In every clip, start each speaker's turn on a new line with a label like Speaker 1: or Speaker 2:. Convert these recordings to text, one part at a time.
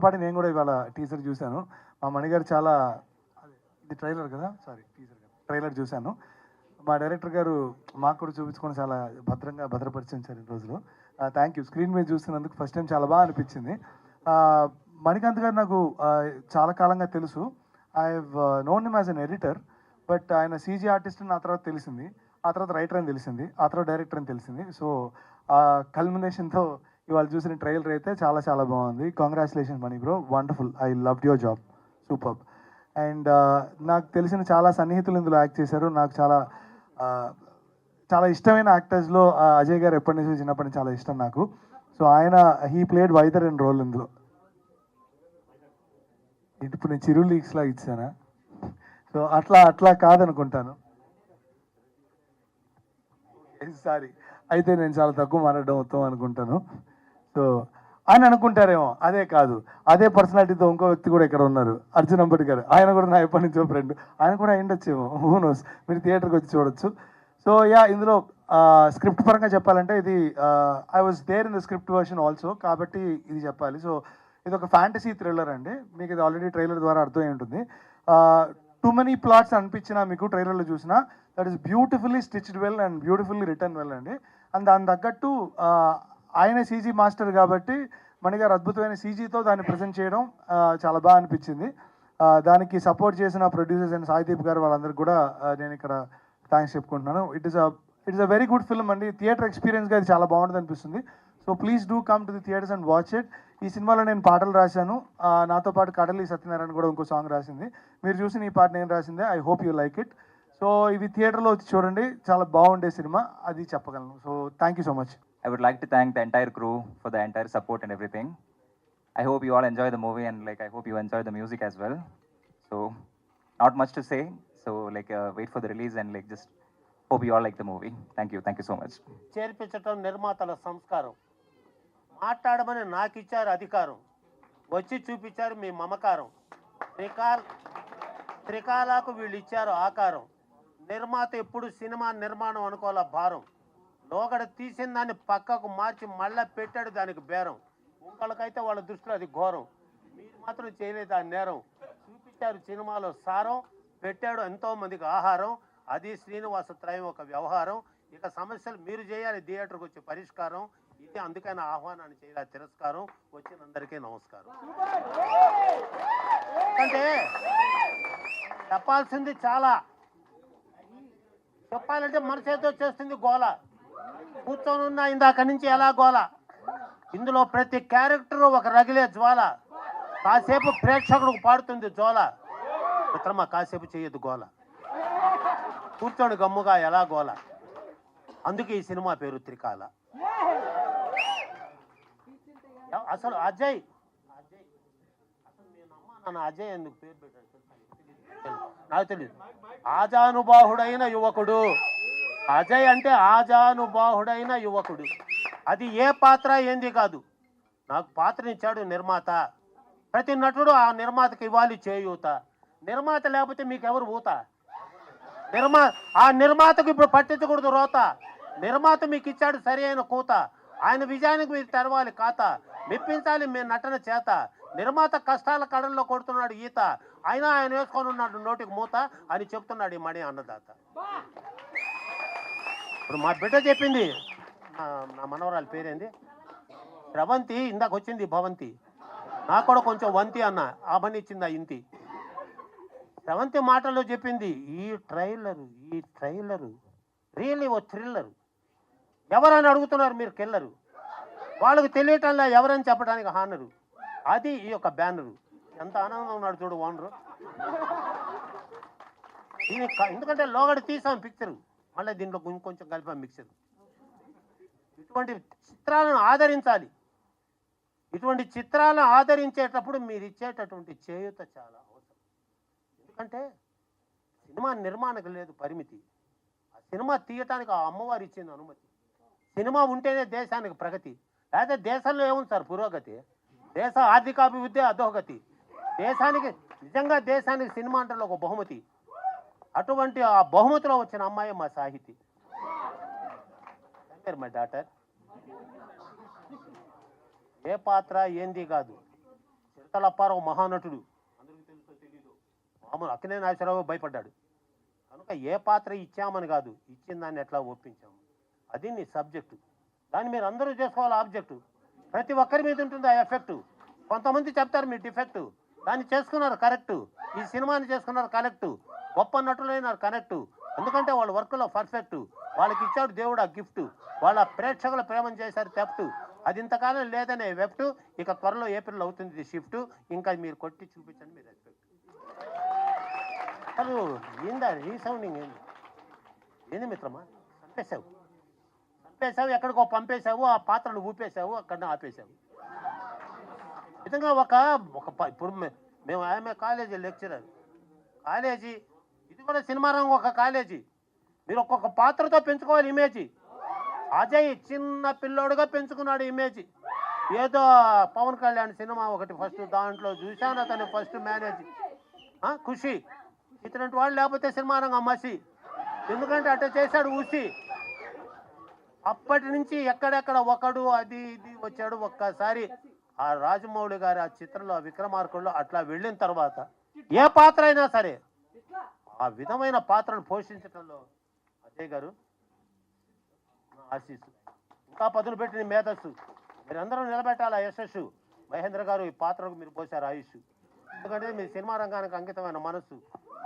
Speaker 1: పాటు నేను కూడా ఇవాళ టీజర్ చూశాను. మా మణిగారు చాలా ఇది ట్రైలర్ కదా, సారీ టీజర్ కదా, ట్రైలర్ చూశాను. మా డైరెక్టర్ గారు మాకు కూడా చూపించుకొని చాలా భద్రపరిచి ఉంచారు ఈ రోజులో. Thank you. స్క్రీన్ మీద చూస్తున్నందుకు ఫస్ట్ టైం చాలా బాగా అనిపించింది. మణికాంత్ గారు నాకు చాలా కాలంగా తెలుసు. I have known him as an editor, but ఆయన సీజీ ఆర్టిస్ట్ నా తర్వాత తెలిసింది, ఆ తర్వాత రైటర్ అని తెలిసింది, ఆ తర్వాత డైరెక్టర్ అని తెలిసింది. సో ఆ కల్మినేషన్తో ఇవాళ చూసిన ట్రైలర్ అయితే చాలా చాలా బాగుంది. Congratulations Mani bro, wonderful. I loved your job, super. And నాకు తెలిసిన చాలా సన్నిహితులు ఇందులో యాక్ట్ చేశారు. నాకు చాలా చాలా ఇష్టమైన యాక్టర్స్లో అజయ్ గారు ఎప్పటి నుంచి చిన్నప్పటి నుంచి చాలా ఇష్టం నాకు. సో ఆయన హీ ప్లేడ్ వైదర్ ఇన్ రోల్ ఇందులో. ఇప్పుడు నేను చిరు లీక్స్ లాగా ఇచ్చానా? సో అట్లా కాదనుకుంటాను. సారీ, అయితే నేను చాలా తక్కువ మాట్లాడడం మొత్తం అనుకుంటాను. సో ఆయన అనుకుంటారేమో, అదే కాదు, అదే పర్సనాలిటీతో ఇంకో వ్యక్తి కూడా ఇక్కడ ఉన్నారు, అర్జున్ అంబటి గారు. ఆయన కూడా నా ఎప్పటి నుంచో ఫ్రెండ్, ఆయన కూడా అయిండొచ్చేమో, హూ నోస్. మీరు థియేటర్కి వచ్చి చూడొచ్చు. సో యా, ఇందులో స్క్రిప్ట్ పరంగా చెప్పాలంటే ఇది I was there in the script version also, కాబట్టి ఇది చెప్పాలి. సో ఇది ఒక ఫ్యాంటసీ థ్రిల్లర్ అండి. మీకు ఇది ఆల్రెడీ ట్రైలర్ ద్వారా అర్థమై ఉంటుంది. టూ మెనీ ప్లాట్స్ అనిపించినా మీకు ట్రైలర్లో చూసినా, that is beautifully stitched well and beautifully written well అండి. అండ్ దాని తగ్గట్టు ఆయన సీజీ మాస్టర్ కాబట్టి మణిగారు అద్భుతమైన సీజీతో దాన్ని ప్రజెంట్ చేయడం చాలా బాగా అనిపించింది. దానికి సపోర్ట్ చేసిన ప్రొడ్యూసర్స్ అండ్ సాయిదీప్ గారు వాళ్ళందరికీ కూడా నేను ఇక్కడ థ్యాంక్స్ చెప్పుకుంటున్నాను. It is a very good film అండి. థియేటర్ ఎక్స్పీరియన్స్గా ఇది చాలా బాగుంటుంది అనిపిస్తుంది. So please do come to the theatres and watch it. ఈ సినిమాలో నేను పాటలు రాశాను. నాతో పాటు కడలి సత్యనారాయణ కూడా ఇంకో సాంగ్ రాసింది. మీరు చూసిన ఈ పాట నేను రాసిందే. I hope you like it. So ఇవి థియేటర్లో వచ్చి చూడండి, చాలా బాగుండే సినిమా, అది చెప్పగలను. So thank you so much.
Speaker 2: I would like to thank the entire crew for the entire support and everything. I hope you all enjoy the movie, and like I hope you enjoy the music as well. So not much to say. So like wait for the release and like just hope you all like the movie. Thank you so much.
Speaker 3: చేర్పించటం నిర్మాతల సంస్కారం. మాట్లాడమని నాకు ఇచ్చారు అధికారం, వచ్చి చూపించారు మీ మమకారం. త్రికాలకు వీళ్ళు ఇచ్చారు ఆకారం. నిర్మాత ఎప్పుడు సినిమా నిర్మాణం అనుకోవాల భారం. లోగడ తీసిన దాన్ని పక్కకు మార్చి మళ్ళా పెట్టాడు దానికి బేరం. ఇంకొకళ్ళకైతే వాళ్ళ దృష్టిలో అది ఘోరం, మీరు మాత్రం చేయలేదు ఆ నేరం. చూపించారు సినిమాలో సారం, పెట్టాడు ఎంతో మందికి ఆహారం. అది శ్రీనివాస త్రయం ఒక వ్యవహారం. ఇక సమస్యలు మీరు చేయాలి థియేటర్కి వచ్చే పరిష్కారం. ఇది అందుకైనా ఆహ్వానాన్ని చేయాలి తిరస్కారం. వచ్చిన అందరికీ నమస్కారం. అంటే చెప్పాల్సింది చాలా, చెప్పాలంటే మనసేతో చేస్తుంది గోల. కూర్చొని ఉన్న ఇందాక నుంచి ఎలా గోల. ఇందులో ప్రతి క్యారెక్టర్ ఒక రగిలే జ్వాల. కాసేపు ప్రేక్షకుడికి పాడుతుంది జోల. మిత్రమా కాసేపు చేయొద్దు గోల, కూర్చొని గమ్ముగా ఎలా గోల. అందుకే ఈ సినిమా పేరు త్రికాల. అసలు అజయ్ అసలు నేను అమ్మ నాన్న అజయ్ ఎందుకు పేరు పెట్టాడు నాకు తెలియదు. ఆజానుబాహుడైన యువకుడు అజయ్ అంటే, ఆజానుబాహుడైన యువకుడు. అది ఏ పాత్ర ఏంది కాదు, నాకు పాత్రనిచ్చాడు నిర్మాత. ప్రతి నటుడు ఆ నిర్మాతకి ఇవ్వాలి చేయూత. నిర్మాత లేకపోతే మీకు ఎవరు ఊత? ఆ నిర్మాతకు ఇప్పుడు పట్టించకూడదు రోత. నిర్మాత మీకు ఇచ్చాడు సరి అయిన కూత. ఆయన విజయానికి మీరు తెరవాలి ఖాతా, మెప్పించాలి మీ నటన చేత. నిర్మాత కష్టాల కడల్లో కొడుతున్నాడు ఈత, అయినా ఆయన వేసుకొని ఉన్నాడు నోటికి మూత అని చెప్తున్నాడు ఈ మణి అన్నదాత. ఇప్పుడు మా బిడ్డ చెప్పింది, నా మనవరాలి పేరేంది, స్రవంతి. ఇందాక వచ్చింది భవంతి, నాకు కూడా కొంచెం వంతి అన్న, ఆ పని ఇచ్చింది ఆ ఇంతి. స్రవంతి మాటల్లో చెప్పింది, ఈ ట్రైలరు రియల్లీ ఓ థ్రిల్లరు. ఎవరని అడుగుతున్నారు మీరు కెల్లరు, వాళ్ళకి తెలియటంలా ఎవరని చెప్పడానికి హానరు. అది ఈ యొక్క బ్యానరు. ఎంత ఆనందంగా ఉన్నాడు చూడు ఓనరు. ఎందుకంటే లోగడ తీసాం పిక్చరు, మళ్ళీ దీంట్లో ఇంకొంచెం కలిపాం మిక్చర్. ఇటువంటి చిత్రాలను ఆదరించాలి. ఇటువంటి చిత్రాలను ఆదరించేటప్పుడు మీరు ఇచ్చేటటువంటి చేయూత చాలా అవసరం. ఎందుకంటే సినిమా నిర్మాణకు లేదు పరిమితి, ఆ సినిమా తీయటానికి ఆ అమ్మవారు ఇచ్చింది అనుమతి. సినిమా ఉంటేనే దేశానికి ప్రగతి, లేకపోతే దేశంలో ఏముంది సార్ పురోగతి? దేశ ఆర్థికాభివృద్ధి అధోగతి. దేశానికి నిజంగా దేశానికి సినిమా అంటే ఒక బహుమతి. అటువంటి ఆ బహుమతిలో వచ్చిన అమ్మాయి మా సాహితీ. My daughter. ఏ పాత్ర ఏంది కాదు, విఠలప్పారావు మహానటుడు, అందరికీ తెలుసో తెలీదు, మామూలు అక్కినేని నాగేశ్వరరావు భయపడ్డాడు. కనుక ఏ పాత్ర ఇచ్చామని కాదు, ఇచ్చిన దాన్ని ఎట్లా ఒప్పించాము, అది నీ సబ్జెక్టు. దాన్ని మీరు అందరూ చేసుకోవాలి ఆబ్జెక్టు. ప్రతి ఒక్కరి మీద ఉంటుంది ఆ ఎఫెక్టు. కొంతమంది చెప్తారు మీ డిఫెక్టు, దాన్ని చేసుకున్నారు కరెక్టు. ఈ సినిమాని చేసుకున్నారు కరెక్టు. గొప్ప నటులైనారు కనెక్టు. ఎందుకంటే వాళ్ళ వర్క్లో పర్ఫెక్టు. వాళ్ళకి ఇచ్చాడు దేవుడు ఆ గిఫ్ట్. వాళ్ళ ప్రేక్షకుల ప్రేమను చేశారు తెఫ్ట్. అది ఇంతకాలం లేదనే వెఫ్ట్. ఇక త్వరలో ఏప్రిల్ అవుతుంది షిఫ్ట్. ఇంకా మీరు కొట్టి చూపించండి మీరు రెస్పెక్ట్. అసలు ఏందా రీసౌండింగ్ ఏంది మిత్రమా? చంపేశావు, ఎక్కడికో పంపేశావు, ఆ పాత్రను ఊపేశావు, అక్కడ ఆపేశావు. నిజంగా ఇప్పుడు మేము ఆమె కాలేజీ లెక్చరర్, కాలేజీ ఇది కూడా సినిమా రంగం ఒక కాలేజీ. మీరు ఒక్కొక్క పాత్రతో పెంచుకోవాలి ఇమేజ్. అజయ్ చిన్న పిల్లోడుగా పెంచుకున్నాడు ఇమేజ్. ఏదో పవన్ కళ్యాణ్ సినిమా ఒకటి ఫస్ట్ దాంట్లో చూశాను అతను ఫస్ట్ మేనేజ్ ఖుషి. ఇటువంటి వాళ్ళు లేకపోతే సినిమా రంగం మసి. ఎందుకంటే అట్లా చేశాడు ఊసి. అప్పటి నుంచి ఎక్కడెక్కడ ఒకడు అది ఇది వచ్చాడు. ఒక్కసారి ఆ రాజమౌళి గారి ఆ చిత్రంలో విక్రమార్కుల్లో అట్లా వెళ్ళిన తర్వాత ఏ పాత్ర అయినా సరే ఆ విధమైన పాత్రను పోషించడంలో అజయ్ గారు నా ఆశీస్సు. ఇంకా పదులు పెట్టిన మేధస్సు మీరందరూ నిలబెట్టాలి. ఆ యశస్సు మహేంద్ర గారు ఈ పాత్రకు మీరు పోశారు ఆయుష్. ఎందుకంటే మీ సినిమా రంగానికి అంకితమైన మనస్సు.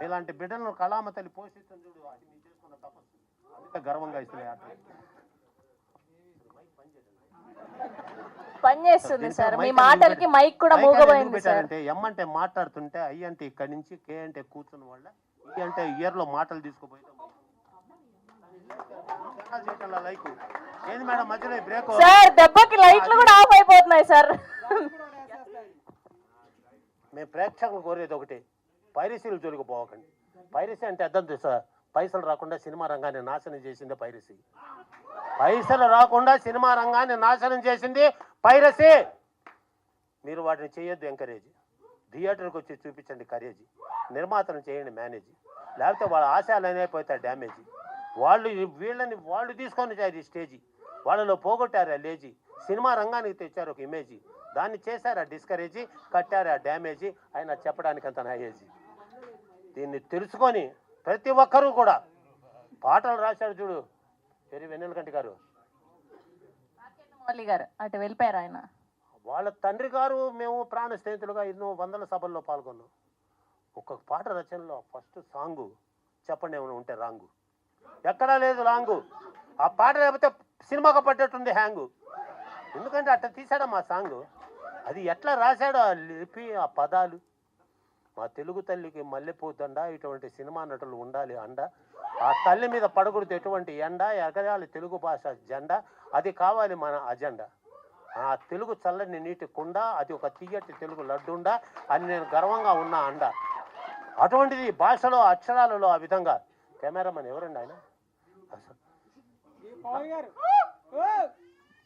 Speaker 3: ఇలాంటి బిడ్డలను కళామ తల్లి పోషిస్తుంది చూడు, అది మీరు చేసుకున్న తపస్సు. అందుకే గర్వంగా ఇస్తున్నాయి ఆట.
Speaker 4: పనిచేస్తుంది సార్, మీ మాటలకి మైక్ కూడా మూగబోయింది సార్.
Speaker 3: అంటే ఎం అంటే మాట్లాడుతుంటే, ఐ అంటే ఇక్కడి నుంచి, కే అంటే కూర్చున్న వాళ్ళ, ఈ అంటే ఇయర్ లో మాటలు తీసుకుపోయి లైక్ ఏంది మేడం మధ్యలో బ్రేక్
Speaker 4: సార్, దెబ్బకి లైట్లు కూడా ఆఫ్ అయిపోతున్నాయి సార్.
Speaker 3: మేము ప్రేక్షకులు కోరేది ఒకటి, పైరసీలు జోలికి పోవకండి. పైరసీ అంటే అర్థం సార్, పైసలు రాకుండా సినిమా రంగాన్ని నాశనం చేసిందే పైరసీ. పైసలు రాకుండా సినిమా రంగాన్ని నాశనం చేసింది పైరసీ. మీరు వాటిని చేయొద్దు ఎంకరేజ్. థియేటర్కి వచ్చి చూపించండి కరేజ్. నిర్మాతను చేయండి మేనేజ్. లేకపోతే వాళ్ళ ఆశయాలు అయిపోతాయి డ్యామేజ్. వాళ్ళు తీసుకొని అది స్టేజీ. వాళ్ళలో పోగొట్టారు ఆ లేజీ. సినిమా రంగానికి తెచ్చారు ఒక ఇమేజీ. దాన్ని చేశారు ఆ డిస్కరేజీ, కట్టారు ఆ డ్యామేజీ. ఆయన చెప్పడానికి అంత నాయేజీ. దీన్ని తెలుసుకొని ప్రతి ఒక్కరూ కూడా పాటలు రాశాడు చూడు వెన్నెలకంటి గారు,
Speaker 4: మౌలి గారు అటు వెళ్ళిపోయారు. ఆయన
Speaker 3: వాళ్ళ తండ్రి గారు మేము ప్రాణ స్నేహితులుగా ఎన్నో వందల సభల్లో పాల్గొన్నాం. ఒక్కొక్క పాట రచనలో ఫస్ట్ సాంగు చెప్పండి ఏమైనా ఉంటే రాంగు. ఎక్కడా లేదు లాంగు. ఆ పాట లేకపోతే సినిమాగా పట్టేట్టుంది హ్యాంగు. ఎందుకంటే అట్లా తీసాడు మా సాంగు. అది ఎట్లా రాశాడో ఆ లిపి, ఆ పదాలు. మా తెలుగు తల్లికి మల్లెపూదండ, ఇటువంటి సినిమా నటులు ఉండాలి అండ. ఆ తల్లి మీద పడకూడదు ఎటువంటి ఎండ, ఎగరాలి తెలుగు భాష జెండా. అది కావాలి మన అజెండా. ఆ తెలుగు చల్లని నీటి కుండ, అది ఒక తీయటి తెలుగు లడ్డుండ అని నేను గర్వంగా ఉన్నా అండ. అటువంటిది భాషలో అక్షరాలలో ఆ విధంగా. కెమెరామన్ ఎవరండి ఆయన?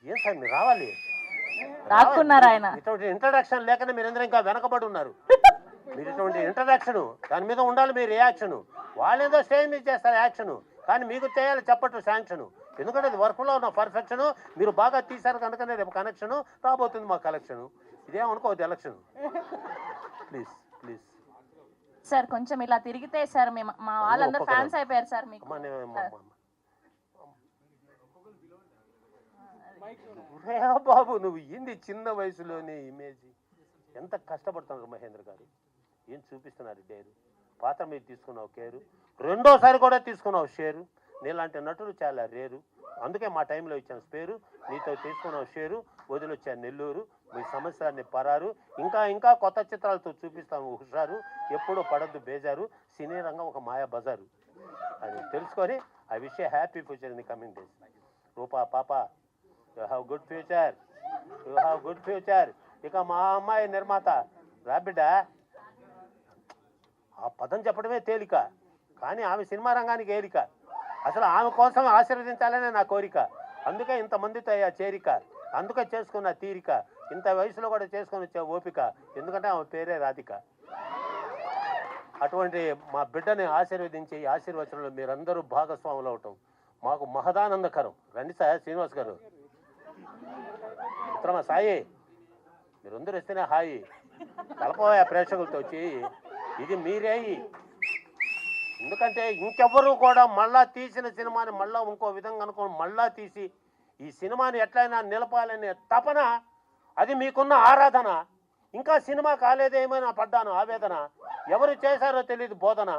Speaker 3: ఏం సార్ మీరు రావాలి. ఇటువంటి ఇంట్రడక్షన్ లేకనే మీరందరూ ఇంకా వెనకబడి ఉన్నారు. మీరు ఇటువంటి ఇంట్రడక్షన్ దాని మీద ఉండాలి మీ రియాక్షన్. వాళ్ళు ఏదో స్టేజ్ మీద చేస్తారు యాక్షన్, కానీ మీకు చేయాలి చెప్పట్టు శాంక్షన్. ఎందుకంటే అది వర్క్లో ఉన్న పర్ఫెక్షన్. మీరు బాగా తీశారు కనుకనే రేపు కనెక్షన్ రాబోతుంది మా కలెక్షన్. ఇదేమనుకోవద్దు ఎలక్షన్. ప్లీజ్ ప్లీజ్
Speaker 4: సార్ కొంచెం ఇలా తిరిగితే సార్ మా వాళ్ళందరూ ఫ్యాన్స్ అయిపోయారు సార్ మీకు.
Speaker 3: బాబు నువ్వు ఏంది చిన్న వయసులోనే ఇమేజ్. ఎంత కష్టపడుతున్నారు మహేంద్ర గారు. ఏం చూపిస్తున్నారు డేరు. పాత్ర మీద తీసుకున్నావు కేరు, రెండోసారి కూడా తీసుకున్నావు షేరు. నీలాంటి నటులు చాలా రేరు. అందుకే మా టైంలో ఇచ్చాను స్పేరు. నీతో తీసుకున్నావు షేరు, వదిలొచ్చాను నెల్లూరు. మీ సమస్యలన్నీ పరారు. ఇంకా ఇంకా కొత్త చిత్రాలతో చూపిస్తాము హుషారు. ఎప్పుడూ పడద్దు బేజారు. సినీ రంగం ఒక మాయా బజారు అది తెలుసుకొని I wish a happy future in the coming days. Roopa పాప you have good future, you have good future. ఇక మా అమ్మాయి నిర్మాత రాబిడ్డ. ఆ పదం చెప్పడమే తేలిక, కానీ ఆమె సినిమా రంగానికి ఏలిక. అసలు ఆమె కోసం ఆశీర్వదించాలనే నా కోరిక. అందుకే ఇంతమందితో అయ్యా చేరిక, అందుకే చేసుకున్న తీరిక. ఇంత వయసులో కూడా చేసుకొని వచ్చే ఓపిక, ఎందుకంటే ఆమె పేరే రాధిక. అటువంటి మా బిడ్డని ఆశీర్వదించి ఆశీర్వచనంలో మీరందరూ భాగస్వాములు అవటం మాకు మహదానందకరం. రండి సార్ శ్రీనివాస్ గారు, మిత్రమా సాయి, మీరందరూ వస్తేనే హాయి. కలపవా ప్రేక్షకులతో వచ్చి ఇది మీరే. ఎందుకంటే ఇంకెవ్వరూ కూడా మళ్ళా తీసిన సినిమాని మళ్ళా ఇంకో విధంగా అనుకోని మళ్ళా తీసి ఈ సినిమాని ఎట్లయినా నిలపాలనే తపన, అది మీకున్న ఆరాధన. ఇంకా సినిమా కాలేదేమైనా పడ్డాను ఆవేదన, ఎవరు చేశారో తెలియదు బోధన,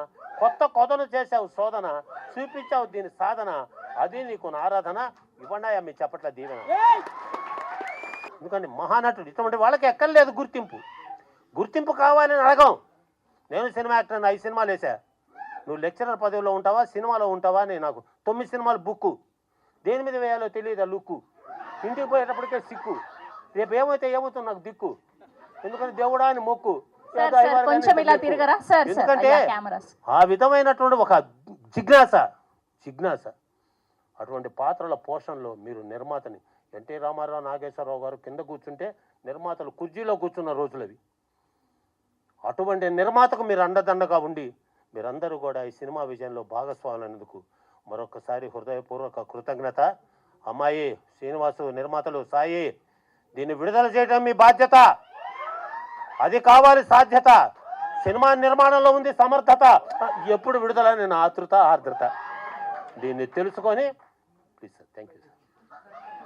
Speaker 3: కొత్త కొదను చేసావు శోధన, చూపించావు దీని సాధన, అది నీకు ఆరాధన. ఇవ్వండాయా మీ చెప్పట్ల దీవెన. ఎందుకంటే మహానటుడు ఇటువంటి వాళ్ళకి ఎక్కర్లేదు గుర్తింపు కావాలని అడగం. నేను సినిమా యాక్టర్ 5 సినిమాలు వేసా, నువ్వు లెక్చరర్ పదవిలో ఉంటావా సినిమాలో ఉంటావా అని నాకు 9 సినిమాలు బుక్కు, దేని మీద వేయాలో తెలియదు ఆ లుక్కు, ఇంటికి పోయేటప్పటికే సిక్కు, రేపు ఏమైతే ఏమవుతుంది నాకు దిక్కు, ఎందుకంటే దేవుడా అని మొక్కు. ఎందుకంటే ఆ విధమైనటువంటి ఒక జిజ్ఞాస అటువంటి పాత్రల పోషణలో మీరు నిర్మాతని ఎన్టీ రామారావు నాగేశ్వరరావు గారు కింద కూర్చుంటే నిర్మాతలు కుర్చీలో కూర్చున్న రోజులవి. అటువంటి నిర్మాతకు మీరు అండదండగా ఉండి మీరందరూ కూడా ఈ సినిమా విజయంలో భాగస్వాములైనందుకు మరొకసారి హృదయపూర్వక కృతజ్ఞత. అమ్మాయి శ్రీనివాసు, నిర్మాతలు, సాయి, దీన్ని విడుదల చేయడం మీ బాధ్యత, అది కావాలి సాధ్యత. సినిమా నిర్మాణంలో ఉంది సమర్థత, ఎప్పుడు విడుదల నేను ఆర్ద్రత. దీన్ని తెలుసుకొని please sir, thank you sir,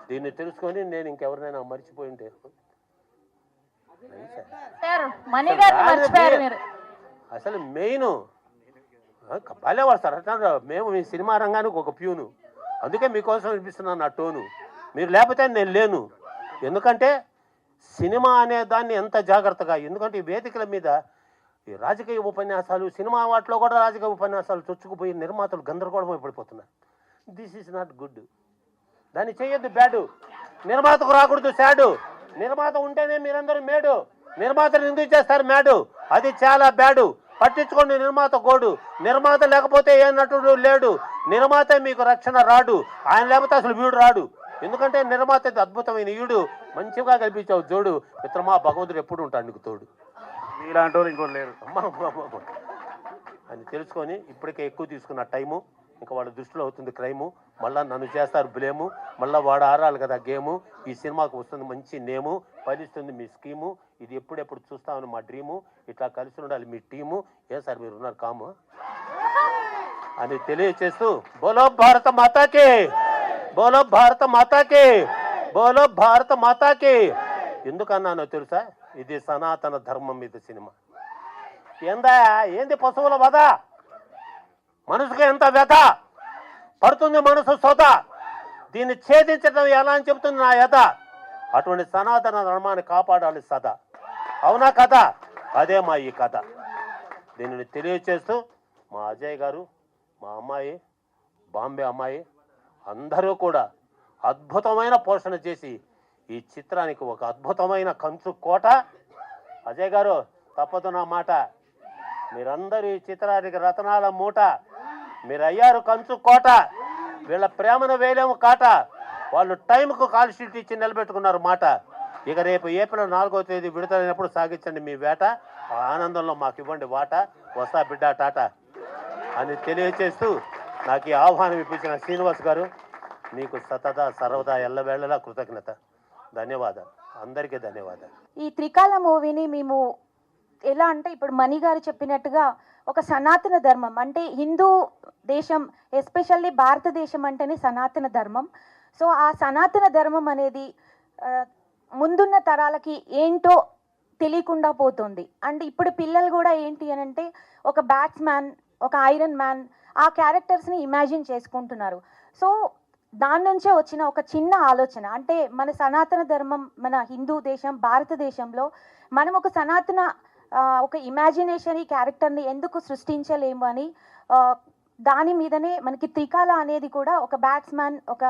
Speaker 3: దీన్ని తెలుసుకొని నేను ఇంకెవరినైనా మర్చిపోయి ఉంటే అసలు మెయిన్ భలే వస్తారు అట్లా. మేము మీ సినిమా రంగానికి ఒక ప్యూను, అందుకే మీకోసం వినిపిస్తున్నాను నా టోను. మీరు లేకపోతే నేను లేను. ఎందుకంటే సినిమా అనే దాన్ని ఎంత జాగ్రత్తగా, ఎందుకంటే ఈ వేదికల మీద ఈ రాజకీయ ఉపన్యాసాలు, సినిమా వాటిలో కూడా రాజకీయ ఉపన్యాసాలు చొచ్చుకుపోయి నిర్మాతలు గందరగోళమై పడిపోతున్నారు. This is not good. దాన్ని చేయొద్దు బ్యాడు. నిర్మాతకు రాకూడదు శాడు. నిర్మాత ఉంటేనే మీరందరూ మేడు. నిర్మాతను ఎందుకు చేస్తారు మేడు? అది చాలా బ్యాడు. పట్టించుకోండి నిర్మాత గోడు. నిర్మాత లేకపోతే ఏ నటుడు లేడు. నిర్మాత మీకు రక్షణ రాడు. ఆయన లేకపోతే అసలు వీడు రాడు. ఎందుకంటే నిర్మాత అద్భుతమైన ఈడు, మంచిగా కల్పించావు జోడు. మిత్రమా, భగవంతుడు ఎప్పుడు ఉంటాడు నీకు తోడు.
Speaker 5: మీలాంటి వాళ్ళు ఇంకోటి లేరు
Speaker 3: అని తెలుసుకొని ఇప్పటికే ఎక్కువ తీసుకున్న టైము, ఇంకా వాళ్ళ దృష్టిలో అవుతుంది క్రైము. మళ్ళీ నన్ను చేస్తారు బ్లేము. మళ్ళీ వాడు ఆరాలి కదా గేము. ఈ సినిమాకు వస్తుంది మంచి నేము, ఫలిస్తుంది మీ స్కీము. ఇది ఎప్పుడెప్పుడు చూస్తామని మా డ్రీము. ఇట్లా కలిసి ఉండాలి మీ టీము. ఏ సార్ మీరు ఉన్నారు కాము అని తెలియచేస్తూ బోలో భారత మాతాకి, బోలో భారత మాతాకి, బోలో భారత మాతాకి. ఎందుకన్నానో తెలుసా? ఇది సనాతన ధర్మం మీద సినిమా. ఏంది పశువుల వధ? మనసుకు ఎంత వ్యథ పడుతుంది మనసు సోద. దీన్ని ఛేదించడం ఎలా అని చెబుతుంది నా యథ. అటువంటి సనాతన ధర్మాన్ని కాపాడాలి సదా. అవునా కథ? అదే మా ఈ కథ. దీనిని తెలియచేస్తూ మా అజయ్ గారు, మా అమ్మాయి, బాంబే అమ్మాయి అందరూ కూడా అద్భుతమైన పోషణ చేసి ఈ చిత్రానికి ఒక అద్భుతమైన కంచు కోట. అజయ్ గారు తప్పదు నా మాట, మీరందరూ ఈ చిత్రానికి రతనాల మూట. మీరు అయ్యారు కంచు కోట. వీళ్ళ ప్రేమను వేయలేము కాట. వాళ్ళు టైంకు కాల్ షీట్ ఇచ్చి నిలబెట్టుకున్నారు మాట. ఇక రేపు ఏప్రిల్ 4వ తేదీ విడుదలైనప్పుడు సాగించండి మీ వేట. ఆ ఆనందంలో మాకు ఇవ్వండి వాట. వస్తా బిడ్డ టాటా అని తెలియచేస్తూ నాకు ఈ ఆహ్వానం ఇప్పించిన శ్రీనివాస్ గారు, మీకు సతదా సర్వదా ఎల్లవేళలా కృతజ్ఞత. ధన్యవాదాలు, అందరికీ ధన్యవాదాలు.
Speaker 6: ఈ త్రికాల మూవీని మేము ఎలా అంటే, ఇప్పుడు మణి గారు చెప్పినట్టుగా ఒక సనాతన ధర్మం అంటే హిందూ దేశం, ఎస్పెషల్లీ భారతదేశం అంటేనే సనాతన ధర్మం. సో ఆ సనాతన ధర్మం అనేది ముందున్న తరాలకి ఏంటో తెలియకుండా పోతుంది. అండ్ ఇప్పుడు పిల్లలు కూడా ఏంటి అని అంటే, ఒక బ్యాట్స్మ్యాన్, ఒక ఐరన్ మ్యాన్, ఆ క్యారెక్టర్స్ని ఇమాజిన్ చేసుకుంటున్నారు. సో దాని నుంచే వచ్చిన ఒక చిన్న ఆలోచన అంటే, మన సనాతన ధర్మం, మన హిందూ దేశం భారతదేశంలో మనం ఒక సనాతన ఒక ఇమాజినేషన్ ఈ క్యారెక్టర్ని ఎందుకు సృష్టించలేము అని దాని మీదనే మనకి త్రికాల అనేది కూడా ఒక బ్యాట్స్మ్యాన్, ఒక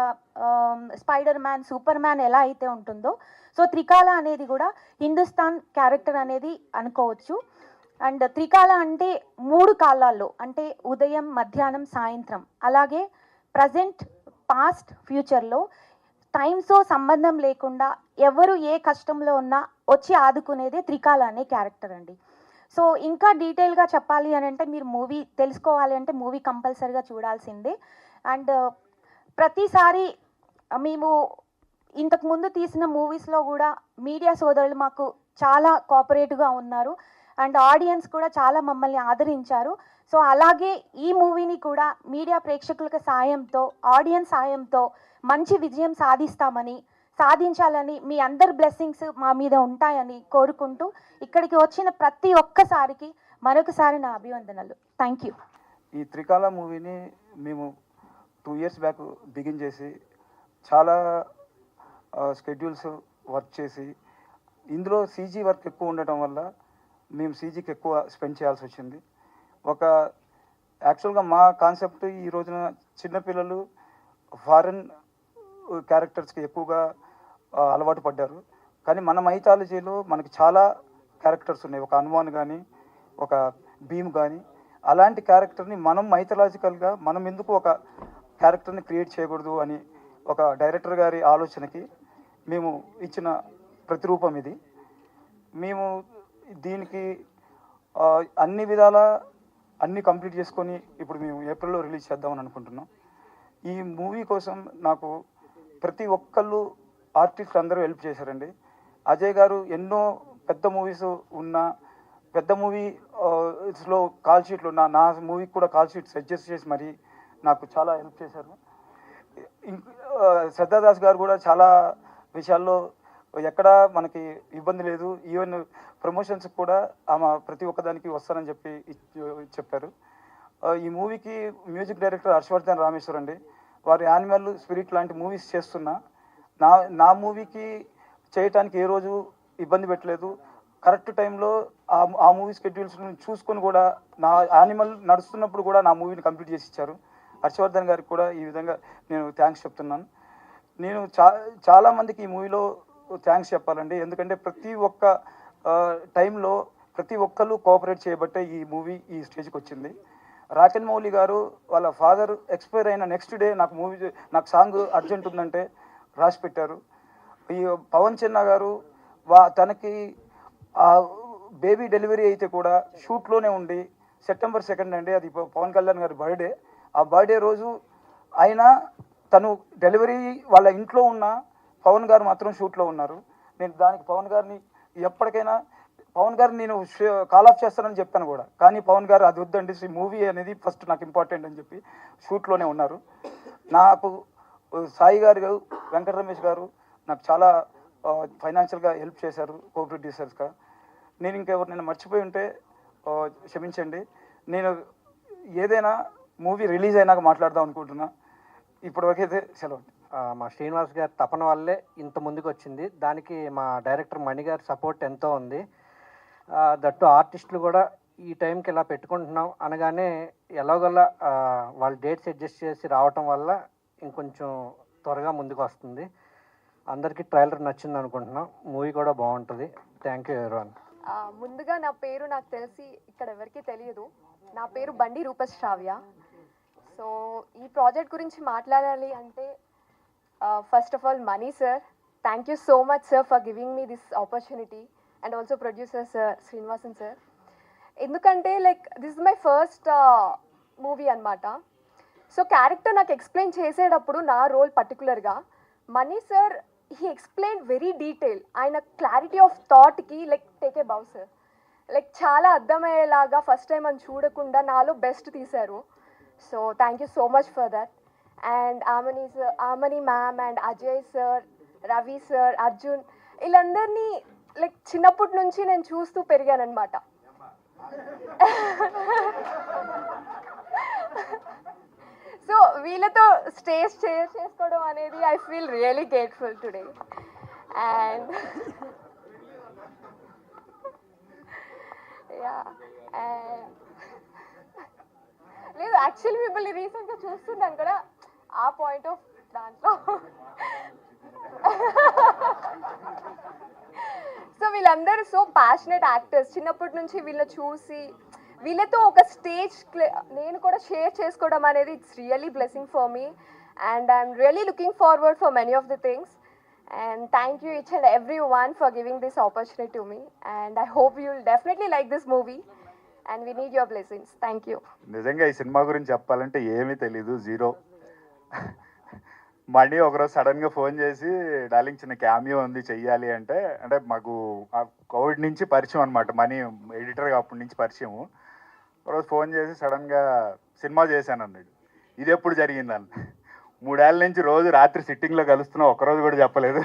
Speaker 6: స్పైడర్ మ్యాన్, సూపర్ మ్యాన్ ఎలా అయితే ఉంటుందో, సో త్రికాల అనేది కూడా హిందుస్థాన్ క్యారెక్టర్ అనేది అనుకోవచ్చు. అండ్ త్రికాల అంటే 3 కాలాల్లో, అంటే ఉదయం, మధ్యాహ్నం, సాయంత్రం, అలాగే ప్రజెంట్, పాస్ట్, ఫ్యూచర్లో టైమ్స్తో సంబంధం లేకుండా ఎవరు ఏ కష్టంలో ఉన్నా వచ్చి ఆదుకునేదే త్రికాల అనే క్యారెక్టర్ అండి. సో ఇంకా డీటెయిల్గా చెప్పాలి అని అంటే, మీరు మూవీ తెలుసుకోవాలి అంటే మూవీ కంపల్సరీగా చూడాల్సిందే. అండ్ ప్రతిసారి మేము ఇంతకుముందు తీసిన మూవీస్లో కూడా మీడియా సోదరులు మాకు చాలా కోఆపరేటివ్గా ఉన్నారు అండ్ ఆడియన్స్ కూడా చాలా మమ్మల్ని ఆదరించారు. సో అలాగే ఈ మూవీని కూడా మీడియా ప్రేక్షకుల సాయంతో, ఆడియన్స్ సాయంతో మంచి విజయం సాధించాలని మీ అందరి బ్లెస్సింగ్స్ మా మీద ఉంటాయని కోరుకుంటూ ఇక్కడికి వచ్చిన ప్రతి ఒక్కసారికి మరొకసారి నా అభివందనలు. Thank you.
Speaker 7: ఈ త్రికాల మూవీని మేము 2 years బ్యాక్ బిగిన్ చేసి చాలా స్కెడ్యూల్స్ వర్క్ చేసి, ఇందులో సీజీ వర్క్ ఎక్కువ ఉండటం వల్ల మేము సీజీకి ఎక్కువ స్పెండ్ చేయాల్సి వచ్చింది. యాక్చువల్గా మా కాన్సెప్ట్ ఈ రోజున చిన్నపిల్లలు ఫారెన్ క్యారెక్టర్స్కి ఎక్కువగా అలవాటు పడ్డారు. కానీ మన మైథాలజీలో మనకి చాలా క్యారెక్టర్స్ ఉన్నాయి. ఒక హనుమాన్ కానీ, ఒక భీమ్ కానీ, అలాంటి క్యారెక్టర్ని మనం మైథలాజికల్గా మనం ఎందుకు ఒక క్యారెక్టర్ని క్రియేట్ చేయకూడదు అని ఒక డైరెక్టర్ గారి ఆలోచనకి మేము ఇచ్చిన ప్రతిరూపం ఇది. మేము దీనికి అన్ని విధాల అన్నీ కంప్లీట్ చేసుకొని ఇప్పుడు మేము ఏప్రిల్లో రిలీజ్ చేద్దామని అనుకుంటున్నాం. ఈ మూవీ కోసం నాకు ప్రతి ఒక్కళ్ళు ఆర్టిస్ట్ అందరూ హెల్ప్ చేశారండి. అజయ్ గారు ఎన్నో పెద్ద మూవీస్ ఉన్న పెద్ద మూవీస్లో కాల్ షీట్లు ఉన్న నా మూవీకి కూడా కాల్ షీట్ సజెస్ట్ చేసి మరి నాకు చాలా హెల్ప్ చేశారు. శ్రద్ధాదాస్ గారు కూడా చాలా విషయాల్లో ఎక్కడ మనకి ఇబ్బంది లేదు, ఈవెన్ ప్రమోషన్స్కి కూడా ఆమె ప్రతి ఒక్కదానికి వస్తానని చెప్పారు. ఈ మూవీకి మ్యూజిక్ డైరెక్టర్ హర్షవర్ధన్ రామేశ్వర్ అండి. వారు యానిమల్, స్పిరిట్ లాంటి మూవీస్ చేస్తున్నా నా మూవీకి చేయటానికి ఏ రోజు ఇబ్బంది పెట్టలేదు. కరెక్ట్ టైంలో ఆ మూవీ స్కెడ్యూల్స్ చూసుకొని కూడా నా యానిమల్ నడుస్తున్నప్పుడు కూడా నా మూవీని కంప్లీట్ చేసి ఇచ్చారు. హర్షవర్ధన్ గారికి కూడా ఈ విధంగా నేను థ్యాంక్స్ చెప్తున్నాను. నేను చాలామందికి ఈ మూవీలో థ్యాంక్స్ చెప్పాలండి. ఎందుకంటే ప్రతి ఒక్క టైంలో ప్రతి ఒక్కళ్ళు కోఆపరేట్ చేయబట్టే ఈ మూవీ ఈ స్టేజ్కి వచ్చింది. రాకెన్ మౌలి గారు వాళ్ళ ఫాదర్ ఎక్స్పైర్ అయిన నెక్స్ట్ డే నాకు సాంగ్ అర్జెంట్ ఉందంటే రాసి పెట్టారు. ఈ పవన్ చెన్నా గారు తనకి బేబీ డెలివరీ అయితే కూడా షూట్లోనే ఉండి September 2 అండి, అది పవన్ కళ్యాణ్ గారి బర్త్డే. ఆ బర్త్డే రోజు అయినా తను డెలివరీ వాళ్ళ ఇంట్లో ఉన్న పవన్ గారు మాత్రం షూట్లో ఉన్నారు. నేను దానికి పవన్ గారిని ఎప్పటికైనా నేను కాల్ ఆఫ్ చేస్తానని చెప్పాను కూడా. కానీ పవన్ గారు అది వద్దండి, మూవీ అనేది ఫస్ట్ నాకు ఇంపార్టెంట్ అని చెప్పి షూట్లోనే ఉన్నారు. నాకు సాయి గారు, వెంకట రమేష్ గారు నాకు చాలా ఫైనాన్షియల్గా హెల్ప్ చేశారు కో-ప్రొడ్యూసర్స్గా. నేను ఇంకెవరినైనా మర్చిపోయి ఉంటే క్షమించండి. నేను ఏదైనా మూవీ రిలీజ్ అయినాక మాట్లాడదాం అనుకుంటున్నా. ఇప్పటివరకైతే సెలవు.
Speaker 8: మా శ్రీనివాస్ గారి తపన వల్లే ఇంత ముందుకు వచ్చింది. దానికి మా డైరెక్టర్ మణి గారి సపోర్ట్ ఎంతో ఉంది. దట్టు ఆర్టిస్టులు కూడా ఈ టైంకి ఇలా పెట్టుకుంటున్నాం అనగానే ఎలాగోలా వాళ్ళ డేట్స్ అడ్జస్ట్ చేసి రావటం వల్ల ఇంకొంచెం త్వరగా ముందుకు వస్తుంది. అందరికీ ట్రైలర్ నచ్చింది అనుకుంటున్నాం. మూవీ కూడా బాగుంటుంది. Thank you everyone.
Speaker 9: ముందుగా నా పేరు నాకు తెలిసి ఇక్కడ ఎవరికీ తెలియదు. నా పేరు బండి రూపశ్రావ్య. సో ఈ ప్రాజెక్ట్ గురించి మాట్లాడాలి అంటే first of all Mani sir, thank you so much sir for giving me this opportunity and also producer sir Srinivasan sir. ఎందుకంటే like this is my first movie అనమాట. సో క్యారెక్టర్ నాకు ఎక్స్ప్లెయిన్ చేసేటప్పుడు నా రోల్ పర్టికులర్గా Mani sir he explain very detail. ఆయన clarity of థాట్కి like take a bow sir. Like చాలా అర్థమయ్యేలాగా ఫస్ట్ టైం అని చూడకుండా నాలో బెస్ట్ తీశారు. So thank you so much for that. And Aamani ma'am and Ajay sir, Ravi sir, Arjun, వీళ్ళందరినీ లైక్ చిన్నప్పటి నుంచి నేను చూస్తూ పెరిగానమాట. సో వీళ్ళతో స్టేజ్ షేర్ చేసుకోవడం అనేది I feel really grateful today. And లేదు యాక్చువల్లీ మిమ్మల్ని రీసెంట్గా చూస్తున్నాను కూడా ఆ పాయింట్ ఆఫ్ దాంట్లో. సో వీళ్ళందరూ సో ప్యాషనెట్ యాక్టర్స్. చిన్నప్పటి నుంచి వీళ్ళని చూసి వీళ్ళతో ఒక స్టేజ్ నేను కూడా షేర్ చేసుకోవడం అనేది it's really blessing for me. And I'm really looking forward for many of the things. And thank you each and everyone for giving this opportunity to me. And I hope you'll definitely like this movie. And we need your blessings. Thank you.
Speaker 10: నిజంగా ఈ cinema గురించి చెప్పాలంటే ఏమీ తెలీదు, zero. మణి ఒకరోజు సడన్గా phone చేసి darling చిన్న క్యామియో ఉంది చెయ్యాలి అంటే మాకు కోవిడ్ నుంచి పరిచయం అనమాట, మణి ఎడిటర్గా అప్పటి నుంచి పరిచయము. ఒకరోజు ఫోన్ చేసి సడన్గా సినిమా చేశాను అన్నాడు. ఇది ఎప్పుడు జరిగిందని, 3 ఏళ్ళ నుంచి రోజు రాత్రి సిట్టింగ్లో కలుస్తున్నా, ఒక్కరోజు కూడా చెప్పలేదు.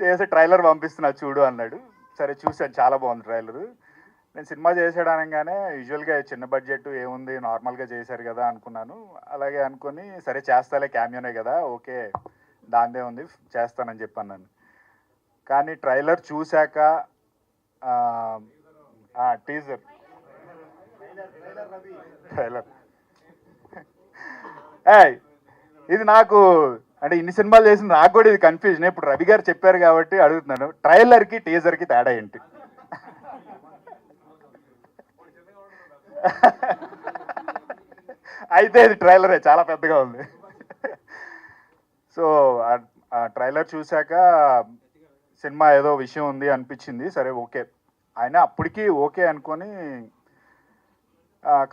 Speaker 10: చేసి ట్రైలర్ పంపిస్తున్నా చూడు అన్నాడు. సరే చూశాను, చాలా బాగుంది ట్రైలరు. నేను సినిమా చేసాడు అనగానే యూజువల్గా చిన్న బడ్జెట్ ఏముంది నార్మల్గా చేశారు కదా అనుకున్నాను. అలాగే అనుకొని సరే చేస్తాలే, క్యామియోనే కదా, ఓకే దాందే ఉంది చేస్తానని చెప్పాను నన్ను. కానీ ట్రైలర్ చూశాక టీజర్ ట్రైలర్ ఇది నాకు అంటే ఇన్ని సినిమాలు చేసిన నాకు కూడా ఇది కన్ఫ్యూజన్. ఇప్పుడు రవి గారు చెప్పారు కాబట్టి అడుగుతున్నాను, ట్రైలర్కి టీజర్కి తేడా ఏంటి? అయితే ఇది ట్రైలరే, చాలా పెద్దగా ఉంది. సో ఆ ట్రైలర్ చూశాక సినిమా ఏదో విషయం ఉంది అనిపించింది. సరే ఓకే, ఆయన అప్పటికి ఓకే అనుకొని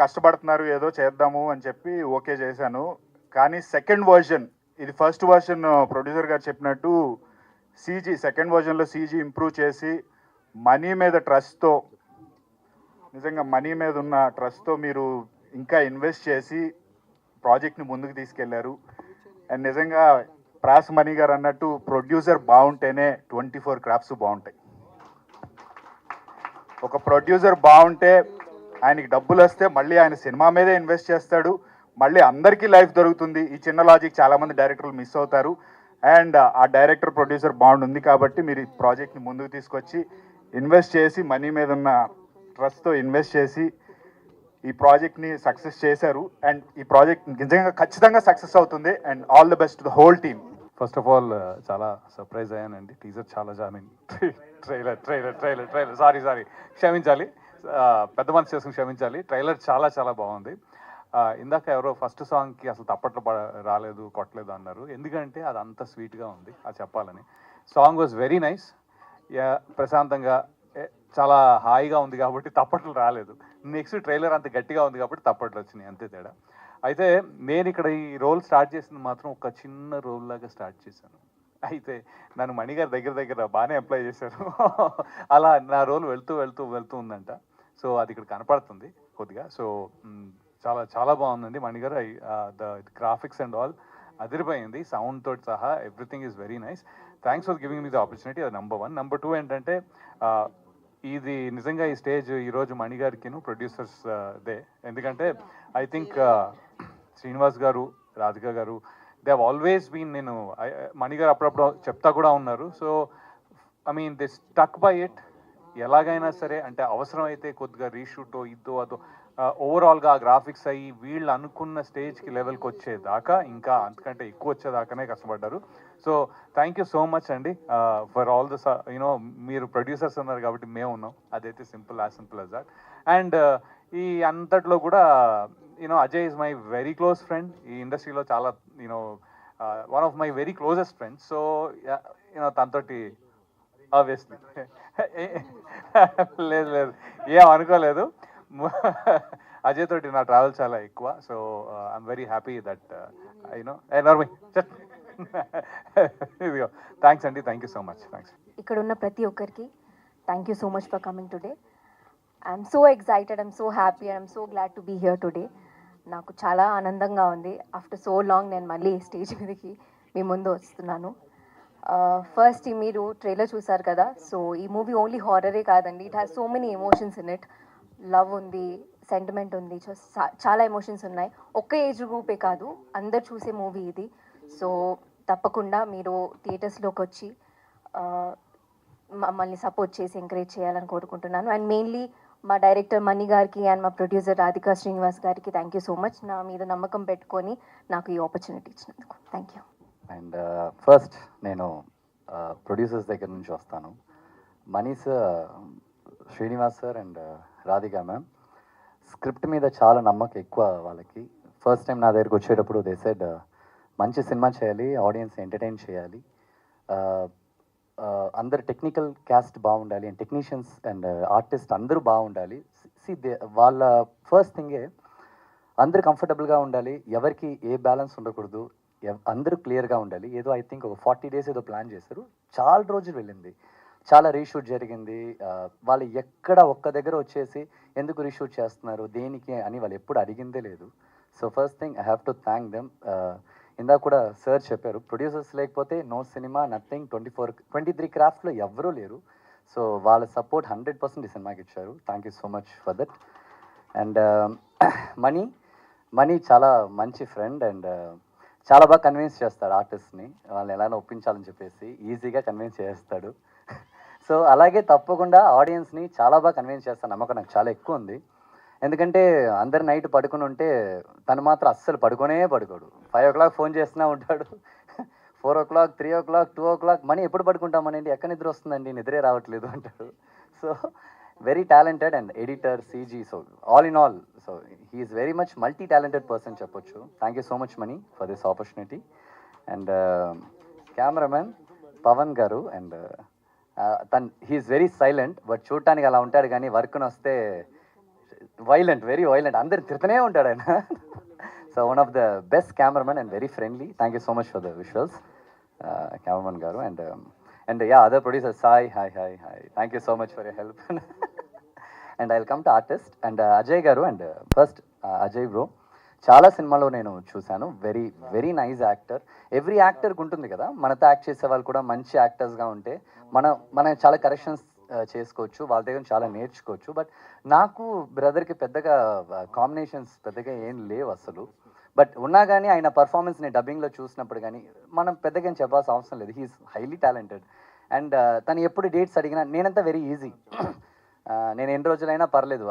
Speaker 10: కష్టపడుతున్నారు ఏదో చేద్దాము అని చెప్పి ఓకే చేశాను. కానీ సెకండ్ వర్జన్, ఇది ఫస్ట్ వర్జన్ ప్రొడ్యూసర్ గారు చెప్పినట్టు సీజీ, సెకండ్ వర్జన్లో సీజీ ఇంప్రూవ్ చేసి మనీ మీద ట్రస్ట్తో, నిజంగా మనీ మీద ఉన్న ట్రస్ట్తో మీరు ఇంకా ఇన్వెస్ట్ చేసి ప్రాజెక్ట్ని ముందుకు తీసుకెళ్లారు. అండ్ నిజంగా ప్రాస్ మణి గారు అన్నట్టు ప్రొడ్యూసర్ బాగుంటేనే 24 క్రాఫ్ట్స్ బాగుంటాయి. ఒక ప్రొడ్యూసర్ బాగుంటే ఆయనకి డబ్బులు వస్తే మళ్ళీ ఆయన సినిమా మీదే ఇన్వెస్ట్ చేస్తాడు, మళ్ళీ అందరికీ లైఫ్ దొరుకుతుంది. ఈ చిన్న లాజిక్ చాలామంది డైరెక్టర్లు మిస్ అవుతారు. అండ్ ఆ డైరెక్టర్ ప్రొడ్యూసర్ బాండ్ ఉంది కాబట్టి మీరు ఈ ప్రాజెక్ట్ని ముందుకు తీసుకొచ్చి ఇన్వెస్ట్ చేసి మనీ మీద ఉన్న ట్రస్ట్తో ఇన్వెస్ట్ చేసి ఈ ప్రాజెక్ట్ని సక్సెస్ చేశారు. అండ్ ఈ ప్రాజెక్ట్ నిజంగా ఖచ్చితంగా సక్సెస్ అవుతుంది. And all the best to the whole team.
Speaker 11: First of all చాలా సర్ప్రైజ్ అయ్యానండి. టీజర్ చాలా ట్రైలర్ క్షమించాలి, పెద్ద మనసు చేసుకుని క్షమించాలి. ట్రైలర్ చాలా చాలా బాగుంది. ఇందాక ఎవరో ఫస్ట్ సాంగ్కి అసలు తప్పట్లు రాలేదు, కొట్టలేదు అన్నారు. ఎందుకంటే అది అంత స్వీట్గా ఉంది, అది చెప్పాలని. సాంగ్ వాజ్ వెరీ నైస్, ప్రశాంతంగా చాలా హాయిగా ఉంది కాబట్టి తప్పట్లు రాలేదు. నెక్స్ట్ ట్రైలర్ అంత గట్టిగా ఉంది కాబట్టి తప్పట్లు వచ్చినాయి, అంతే తేడా. అయితే నేను ఇక్కడ ఈ రోల్ స్టార్ట్ చేసింది మాత్రం ఒక చిన్న రోల్ లాగా స్టార్ట్ చేశాను. అయితే నన్ను మణిగారు దగ్గర బాగానే అప్లై చేశారు. అలా నా రోల్ వెళ్తూ ఉందంట. సో అది ఇక్కడ కనపడుతుంది కొద్దిగా. సో చాలా చాలా బాగుందండి మణిగారు. ద గ్రాఫిక్స్ అండ్ ఆల్ అదిరిపోయింది, సౌండ్ తోటి సహా everything is very nice. Thanks for giving me the opportunity. అది నెంబర్ 1. నెంబర్ 2 ఏంటంటే ఇది నిజంగా ఈ స్టేజ్ ఈరోజు మణిగారికిను ప్రొడ్యూసర్స్ దే. ఎందుకంటే ఐ థింక్ శ్రీనివాస్ గారు, రాధిక గారు, దే హ్యావ్ ఆల్వేస్ బీన్, నేను మణిగారు అప్పుడప్పుడు చెప్తా కూడా ఉన్నారు. So I mean they stuck by it. ఎలాగైనా సరే అంటే అవసరమైతే కొద్దిగా రీషూటో ఇద్దో అదో ఓవరాల్గా గ్రాఫిక్స్ అయ్యి వీళ్ళు అనుకున్న స్టేజ్కి లెవెల్కి వచ్చేదాకా, ఇంకా అంతకంటే ఎక్కువ వచ్చేదాకానే కష్టపడ్డారు. So thank you so much అండి ఫర్ ఆల్ ద యూనో, మీరు ప్రొడ్యూసర్స్ ఉన్నారు కాబట్టి మేము ఉన్నాం, అదైతే సింపుల్ యాజ్ దట్. అండ్ ఈ అంతట్లో కూడా you know Ajay is my very close friend. ఈ ఇండస్ట్రీలో చాలా you know one of my very closest friends. So you know తనతోటి ఆబ్వియస్లీ లేదు ఏం అనుకోలేదు. అజయ్ తోటి నా ట్రావెల్ చాలా ఎక్కువ. So I'm very happy that you know normal ఇదిగో. థ్యాంక్స్ అండి, thank you so much. Thanks.
Speaker 9: ఇక్కడ ఉన్న ప్రతి ఒక్కరికి thank you so much for coming today. I'm so excited, I'm so happy, I'm so glad to be here today. నాకు చాలా ఆనందంగా ఉంది. ఆఫ్టర్ సో లాంగ్ నేను మళ్ళీ స్టేజ్ మీదకి మీ ముందు వస్తున్నాను. ఫస్ట్ మీరు ట్రైలర్ చూసారు కదా. సో ఈ మూవీ ఓన్లీ హారరే కాదండి, it has so many emotions in it. Love ఉంది, సెంటిమెంట్ ఉంది, చాలా ఎమోషన్స్ ఉన్నాయి. ఒక్క ఏజ్ గ్రూపే కాదు, అందరు చూసే మూవీ ఇది. సో తప్పకుండా మీరు థియేటర్స్లోకి వచ్చి మమ్మల్ని సపోర్ట్ చేసి ఎంకరేజ్ చేయాలని కోరుకుంటున్నాను. అండ్ మెయిన్లీ మా డైరెక్టర్ మణి గారికి అండ్ మా ప్రొడ్యూసర్ రాధికా శ్రీనివాస్ గారికి థ్యాంక్ యూ సో మచ్, నా మీద నమ్మకం పెట్టుకొని నాకు ఈ ఆపర్చునిటీ ఇచ్చినందుకు థ్యాంక్ యూ.
Speaker 12: అండ్ ఫస్ట్ నేను ప్రొడ్యూసర్స్ దగ్గర నుంచి వస్తాను. Mani sir, Srinivas sir and Radhika ma'am script మీద చాలా నమ్మకం ఎక్కువ వాళ్ళకి. ఫస్ట్ టైం నా దగ్గరికి వచ్చేటప్పుడు దే సెడ్ మంచి సినిమా చేయాలి, ఆడియన్స్ ఎంటర్టైన్ చేయాలి, అందరు టెక్నికల్ క్యాస్ట్ బాగుండాలి అండ్ టెక్నీషియన్స్ అండ్ ఆర్టిస్ట్ అందరూ బాగుండాలి. వాళ్ళ ఫస్ట్ థింగే అందరు కంఫర్టబుల్గా ఉండాలి, ఎవరికి ఏ బ్యాలెన్స్ ఉండకూడదు, అందరూ క్లియర్గా ఉండాలి. ఏదో ఐ థింక్ ఒక 40 days ఏదో ప్లాన్ చేశారు. చాలా రోజులు వెళ్ళింది, చాలా రీషూట్ జరిగింది. వాళ్ళు ఎక్కడ ఒక్క దగ్గర వచ్చేసి ఎందుకు రీషూట్ చేస్తున్నారు దేనికి అని వాళ్ళు ఎప్పుడు అడిగిందే లేదు. So first thing I have to thank them. ఇందాక కూడా సార్ చెప్పారు, ప్రొడ్యూసర్స్ లేకపోతే నో సినిమా నథింగ్. 23 క్రాఫ్ట్లో ఎవ్వరూ లేరు. సో వాళ్ళ సపోర్ట్ 100% ఈ సినిమాకి ఇచ్చారు. Thank you so much for that. And money చాలా మంచి ఫ్రెండ్ అండ్ చాలా బాగా కన్విన్స్ చేస్తాడు ఆర్టిస్ట్ని. వాళ్ళని ఎలా ఒప్పించాలని చెప్పేసి ఈజీగా కన్విన్స్ చేస్తాడు. సో అలాగే తప్పకుండా ఆడియన్స్ని చాలా బాగా కన్విన్స్ చేస్తాను నమ్మకం నాకు చాలా ఎక్కువ ఉంది. ఎందుకంటే అందరు నైట్ పడుకుని ఉంటే తను మాత్రం అస్సలు పడుకోడు. 5 o'clock ఫోన్ చేస్తూనే ఉంటాడు. 4 o'clock, 3 o'clock, 2 o'clock మనీ ఎప్పుడు పడుకుంటామనండి, ఎక్కడ నిద్ర వస్తుందండి, నిద్రే రావట్లేదు అంటాడు. So very talented and editor, CG, so all in all so he is very much multi talented person చెప్పొచ్చు. Thank you so much Mani for this opportunity. And cameraman Pavan garu and he is very silent but చూడటానికి అలా ఉంటాడు, కానీ వర్క్ని వస్తే violent, very violent, అందరు తిరుగుతూనే ఉంటాడు ఆయన. So one of the best cameraman and very friendly. Thank you so much for the visuals cameraman garu. And yeah other producer Sai, hi. Thank you so much for your help. And I will come to artist and Ajay garu. And first Ajay bro చాలా సినిమాలో నేను చూశాను. Very very nice actor. Every యాక్టర్కి ఉంటుంది కదా, మనతో act చేసే వాళ్ళు కూడా మంచి యాక్టర్స్గా ఉంటే మనం చాలా కరెక్షన్స్ చేసుకోవచ్చు, వాళ్ళ దగ్గర చాలా నేర్చుకోవచ్చు. బట్ నాకు బ్రదర్కి పెద్దగా కాంబినేషన్స్ పెద్దగా ఏం లేవు అసలు. బట్ ఉన్నా కానీ ఆయన పర్ఫార్మెన్స్ని డబ్బింగ్లో చూసినప్పుడు కానీ మనం పెద్దగా ఏం చెప్పాల్సిన అవసరం లేదు. He's highly talented. అండ్ తను ఎప్పుడు డేట్స్ అడిగినా నేనంతా వెరీ ఈజీ. నేను ఎన్ని రోజులైనా పర్లేదు,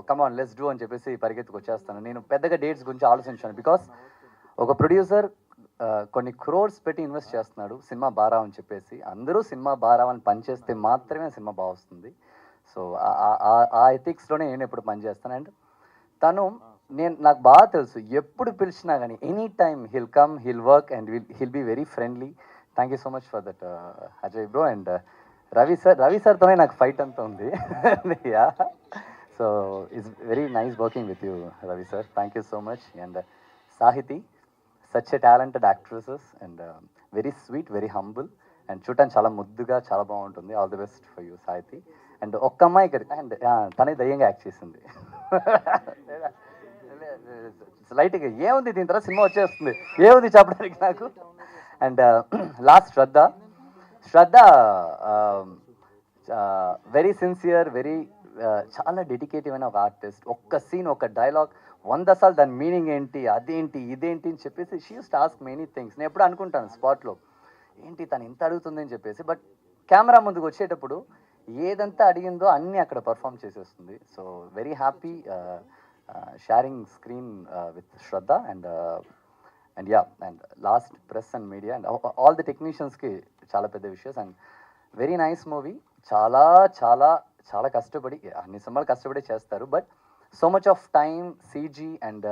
Speaker 12: కమాన్ లెట్స్ డూ అని చెప్పేసి పరిగెత్తుకు వచ్చేస్తాను. నేను పెద్దగా డేట్స్ గురించి ఆలోచించాను. బికాస్ ఒక ప్రొడ్యూసర్ కొన్ని క్రోర్స్ పెట్టి ఇన్వెస్ట్ చేస్తున్నాడు సినిమా బాగా అని చెప్పేసి. అందరూ సినిమా బాగా అని పనిచేస్తే మాత్రమే సినిమా బాగా వస్తుంది. సో ఆ ఎథిక్స్లోనే నేను ఎప్పుడు పనిచేస్తాను. అండ్ తను నాకు బాగా తెలుసు, ఎప్పుడు పిలిచినా కానీ any time he'll come, he'll work and he'll be very friendly. Thank you so much for that Ajay bro. And Ravi సార్తోనే నాకు ఫైట్ అంతా ఉంది. Yeah so it's very nice working with you Ravi sir. Thank you so much. And Sahiti, such a talented actresses and very sweet, very humble and చూడటానికి చాలా ముద్దుగా చాలా బాగుంటుంది. All the best for you Sahiti. And ఒక్క అమ్మాయి and తనే దయ్యంగా act చేసింది. లైట్గా ఏముంది దీని తర్వాత సినిమా వచ్చేస్తుంది, ఏముంది చెప్పడానికి నాకు. And last Shraddha very sincere, very చాలా డెడికేటివ్ అయిన ఒక ఆర్టిస్ట్. ఒక్క సీన్, ఒక డైలాగ్ 100 సార్లు దాని మీనింగ్ ఏంటి, అదేంటి, ఇదేంటి అని చెప్పేసి she use to ask many things. నేను ఎప్పుడు అనుకుంటాను స్పాట్లో ఏంటి తను ఇంత అడుగుతుంది అని చెప్పేసి. బట్ కెమెరా ముందుకు వచ్చేటప్పుడు ఏదంతా అడిగిందో అన్నీ అక్కడ పర్ఫామ్ చేసేస్తుంది. So very happy sharing screen with Shraddha. And yeah and last press and media and all the టెక్నీషియన్స్కి చాలా పెద్ద విషయస్. And very nice movie. చాలా చాలా చాలా కష్టపడి, అన్ని సినిమాలు కష్టపడి చేస్తారు. But so much of time, CG and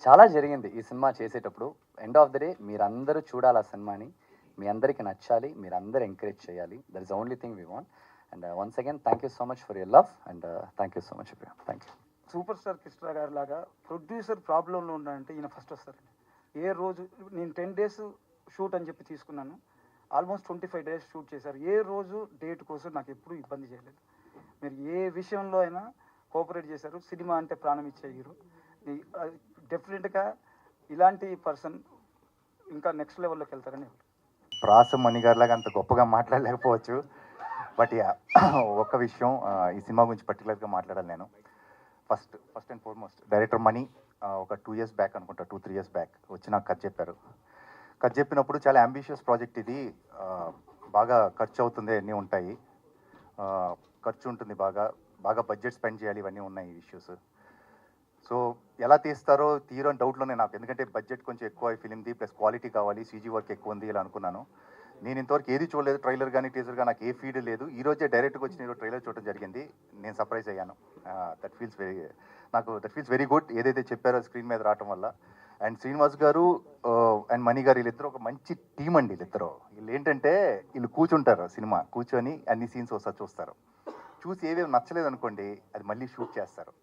Speaker 12: చాలా జరిగింది ఈ సినిమా చేసేటప్పుడు. ఎండ్ ఆఫ్ ద డే మీరందరూ చూడాలి ఆ సినిమాని, మీ అందరికీ నచ్చాలి, మీరందరూ ఎంకరేజ్ చేయాలి. That is the only thing we want. And once again thank you so much for your love and thank you so much. Thank you.
Speaker 7: Super star Krishna గారి లాగా ప్రొడ్యూసర్ ప్రాబ్లంలో ఉన్నాడంటే ఈయన ఫస్ట్ వస్తారండి. ఏ రోజు నేను 10 days షూట్ అని చెప్పి తీసుకున్నాను, ఆల్మోస్ట్ 25 days షూట్ చేశారు. ఏ రోజు డేట్ కోసం నాకు ఎప్పుడూ ఇబ్బంది చేయలేదు. మీరు ఏ విషయంలో అయినా కోఆపరేట్ చేశారు. సినిమా అంటే ప్రాణం ఇచ్చే హీరో. డెఫినెట్గా ఇలాంటి పర్సన్ ఇంకా నెక్స్ట్ లెవెల్లోకి వెళ్తారని.
Speaker 10: ప్రాసం మణిగారిలాగా అంత గొప్పగా మాట్లాడలేకపోవచ్చు, బట్ ఒక్క విషయం ఈ సినిమా గురించి పర్టికులర్గా మాట్లాడాలి నేను. ఫస్ట్ అండ్ ఫార్మోస్ట్ డైరెక్టర్ మణి ఒక 2 years బ్యాక్ అనుకుంటా, 2-3 years బ్యాక్ వచ్చి నాకు కథ చెప్పారు. కథ చెప్పినప్పుడు చాలా అంబిషియస్ ప్రాజెక్ట్ ఇది, బాగా ఖర్చు అవుతుంది, అన్నీ ఉంటాయి, ఖర్చు ఉంటుంది, బాగా బడ్జెట్ స్పెండ్ చేయాలి, ఇవన్నీ ఉన్నాయి ఇష్యూస్. సో ఎలా తీస్తారో తీరో అని డౌట్లోనే నాకు, ఎందుకంటే బడ్జెట్ కొంచెం ఎక్కువ ఈ ఫిలింది, ప్లస్ క్వాలిటీ కావాలి, CG వర్క్ ఎక్కువ ఉంది ఇలా అనుకున్నాను. నేను ఇంతవరకు ఏది చూడలేదు, ట్రైలర్ కానీ టీజర్ కానీ నాకు ఏ ఫీడ్ లేదు. ఈరోజే డైరెక్ట్గా వచ్చి నేను ట్రైలర్ చూడడం జరిగింది. నేను సర్ప్రైజ్ అయ్యాను. దట్ ఫీల్స్ వెరీ గుడ్ ఏదైతే చెప్పారో స్క్రీన్ మీద రావటం వల్ల. అండ్ శ్రీనివాస్ గారు అండ్ మణి గారు వీళ్ళిద్దరూ ఒక మంచి టీం అండి. వీళ్ళు ఏంటంటే వీళ్ళు కూర్చుంటారు, సినిమా కూర్చొని అన్ని సీన్స్ ఒకసారి చూస్తారు, చూసి ఏవేవి నచ్చలేదు అనుకోండి అది మళ్ళీ షూట్ చేస్తారు.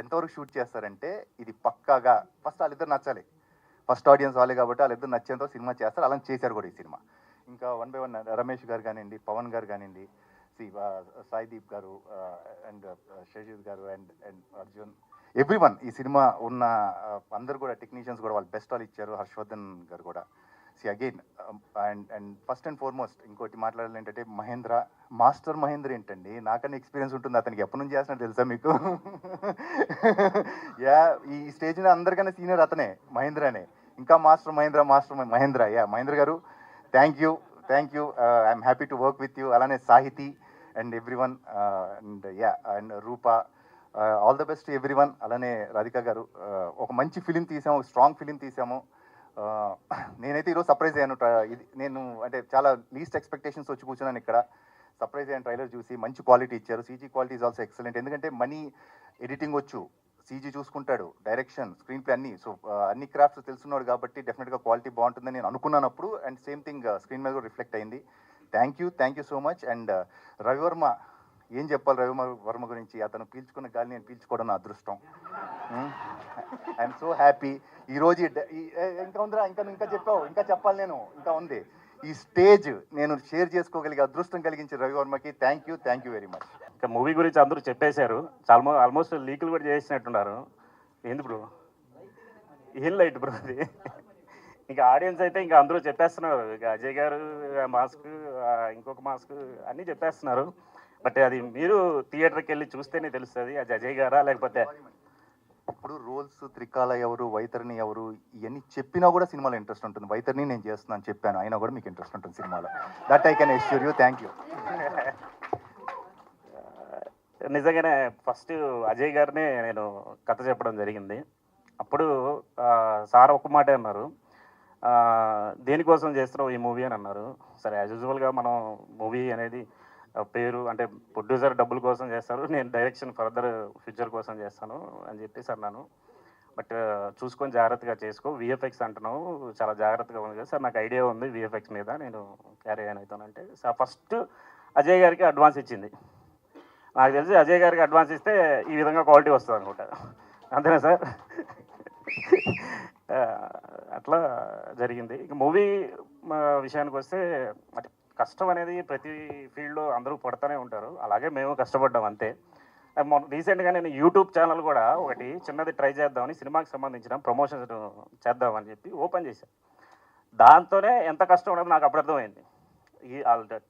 Speaker 10: ఎంతవరకు షూట్ చేస్తారంటే ఇది పక్కాగా ఫస్ట్ వాళ్ళిద్దరు నచ్చాలి,
Speaker 13: ఫస్ట్ ఆడియన్స్ వాళ్ళే కాబట్టి వాళ్ళిద్దరు నచ్చేంతో సినిమా చేస్తారు, అలా చేశారు కూడా ఈ సినిమా. ఇంకా 1 by 1 రమేష్ గారు కానివ్వండి, పవన్ గారు కానివ్వండి, సాయిదీప్ గారు అండ్ షజీద్ గారు అండ్ అర్జున్, ఎవ్రీవన్ ఈ సినిమా ఉన్న అందరు కూడా టెక్నీషియన్స్ కూడా వాళ్ళు బెస్ట్ వాళ్ళు ఇచ్చారు. హర్షవర్ధన్ గారు కూడా again and first and foremost ఇంకోటి మాట్లాడాలి ఏంటంటే మాస్టర్ మహేంద్ర ఏంటండి, నాకన్నా ఎక్స్పీరియన్స్ ఉంటుంది అతనికి, ఎప్పటి నుంచి చేస్తున్నట్టు తెలుసా మీకు? ఈ స్టేజ్ మీద అందరికన్నా సీనియర్ అతనే, మహేంద్రనే. ఇంకా మాస్టర్ మహేంద్ర మహేంద్ర గారు thank you I'm happy to work with you. అలానే Sahiti and everyone and Rupa, all the best everyone. అలానే రాధిక గారు, ఒక మంచి ఫిలిం తీసాము, స్ట్రాంగ్ ఫిలిం తీసాము. నేనైతే ఈరోజు సర్ప్రైజ్ అయ్యాను. నేను అంటే చాలా లీస్ట్ ఎక్స్పెక్టేషన్స్ వచ్చి కూర్చున్నాను ఇక్కడ, సర్ప్రైజ్ అయ్యాను. ట్రైలర్ చూసి మంచి క్వాలిటీ ఇచ్చారు. CG quality is also excellent. ఎందుకంటే మనీ ఎడిటింగ్ వచ్చు, సీజీ చూసుకుంటాడు, డైరెక్షన్, స్క్రీన్ ప్లే అన్నీ. సో అన్ని క్రాఫ్ట్స్ తెలుసున్నాడు కాబట్టి డెఫినెట్గా క్వాలిటీ బాగుంటుందని నేను అనుకున్నానప్పుడు. అండ్ సేమ్ థింగ్ స్క్రీన్ మీద కూడా రిఫ్లెక్ట్ అయింది. Thank you so much. And Ravi Varma, ఏం చెప్పాలి రవివర్మ గురించి, అతను పీల్చుకున్న గాలి నేను పీల్చుకోవడం నా అదృష్టం. I'm so happy. ఈరోజు ఇంకా ఉందిరా, ఇంకా చెప్పావు, ఇంకా చెప్పాలి నేను, ఇంకా ఉంది. ఈ స్టేజ్ నేను షేర్ చేసుకోగలిగే అదృష్టం కలిగించి రవివర్మకి థ్యాంక్ యూ వెరీ మచ్.
Speaker 5: ఇంకా మూవీ గురించి అందరూ చెప్పేశారు, ఆల్మోస్ట్ లీకులు కూడా చేసినట్టున్నారు. ఏంది బ్రో, ఏం లైట్ బ్రో అది. ఇంకా ఆడియన్స్ అయితే ఇంకా అందరూ చెప్పేస్తున్నారు. ఇక అజయ్ గారు మాస్క్, ఇంకొక మాస్క్ అన్నీ చెప్పేస్తున్నారు. బట్ అది మీరు థియేటర్కి వెళ్ళి చూస్తేనే తెలుస్తుంది అది అజయ్ గారా లేకపోతే.
Speaker 13: ఇప్పుడు రోల్స్ త్రికాల ఎవరు, వైతరిణి ఎవరు, ఇవన్నీ చెప్పినా కూడా సినిమాలో ఇంట్రెస్ట్ ఉంటుంది. వైతరిణి నేను చేస్తున్నాను చెప్పాను, అయినా కూడా మీకు ఇంట్రెస్ట్ ఉంటుంది సినిమాలో. That I can assure you. Thank you.
Speaker 5: నిజంగానే ఫస్ట్ అజయ్ గారినే నేను కథ చెప్పడం జరిగింది. అప్పుడు సార్ ఒక మాటే అన్నారు, దేనికోసం చేస్తున్నావు ఈ మూవీ అని అన్నారు. సరే యాజ్ యూజువల్గా మనం మూవీ అనేది పేరు అంటే ప్రొడ్యూసర్ డబ్బుల కోసం చేస్తారు, నేను డైరెక్షన్ ఫర్దర్ ఫ్యూచర్ కోసం చేస్తాను అని చెప్పేసి అన్నాను. బట్ చూసుకొని జాగ్రత్తగా చేసుకో, విఎఫ్ఎక్స్ అంటున్నావు చాలా జాగ్రత్తగా ఉంది కదా సార్, నాకు ఐడియా ఉంది విఎఫ్ఎక్స్ మీద, నేను క్యారీ అవుతానంటే సార్ ఫస్ట్ అజయ్ గారికి అడ్వాన్స్ ఇచ్చింది. నాకు తెలిసి అజయ్ గారికి అడ్వాన్స్ ఇస్తే ఈ విధంగా క్వాలిటీ వస్తుంది అనుకుంటా, అంతేనా సార్? అట్లా జరిగింది. ఇక మూవీ విషయానికి వస్తే అంటే కష్టం అనేది ప్రతి ఫీల్డ్లో అందరూ పడుతూనే ఉంటారు, అలాగే మేము కష్టపడ్డాం అంతే. రీసెంట్గా నేను యూట్యూబ్ ఛానల్ కూడా ఒకటి చిన్నది ట్రై చేద్దామని, సినిమాకి సంబంధించిన ప్రమోషన్స్ చేద్దామని చెప్పి ఓపెన్ చేశాను. దాంతోనే ఎంత కష్టం ఉండదు నాకు అప్పుడు అర్థమైంది.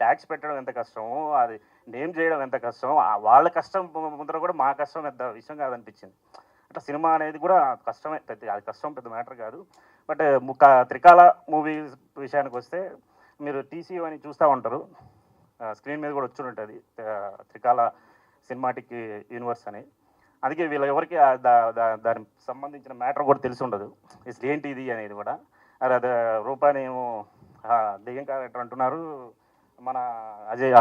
Speaker 5: ట్యాక్స్ పెట్టడం ఎంత కష్టమో, అది నేమ్ చేయడం ఎంత కష్టం, వాళ్ళ కష్టం ముందర కూడా మా కష్టం పెద్ద విషయం కాదనిపించింది. అట్లా సినిమా అనేది కూడా కష్టమే, అది కష్టం పెద్ద మ్యాటర్ కాదు. బట్ త్రికాల మూవీ విషయానికి వస్తే మీరు టీసీయూ అని చూస్తూ ఉంటారు, స్క్రీన్ మీద కూడా వచ్చి ఉంటుంది త్రికాల సినిమాటిక్ యూనివర్స్ అని. అందుకే వీళ్ళ ఎవరికి దానికి సంబంధించిన మ్యాటర్ కూడా తెలిసి ఉండదు, ఇసలు ఏంటి ఇది అనేది కూడా. అది రూపానేమో దెయ్యం క్యారెక్టర్ అంటున్నారు, మన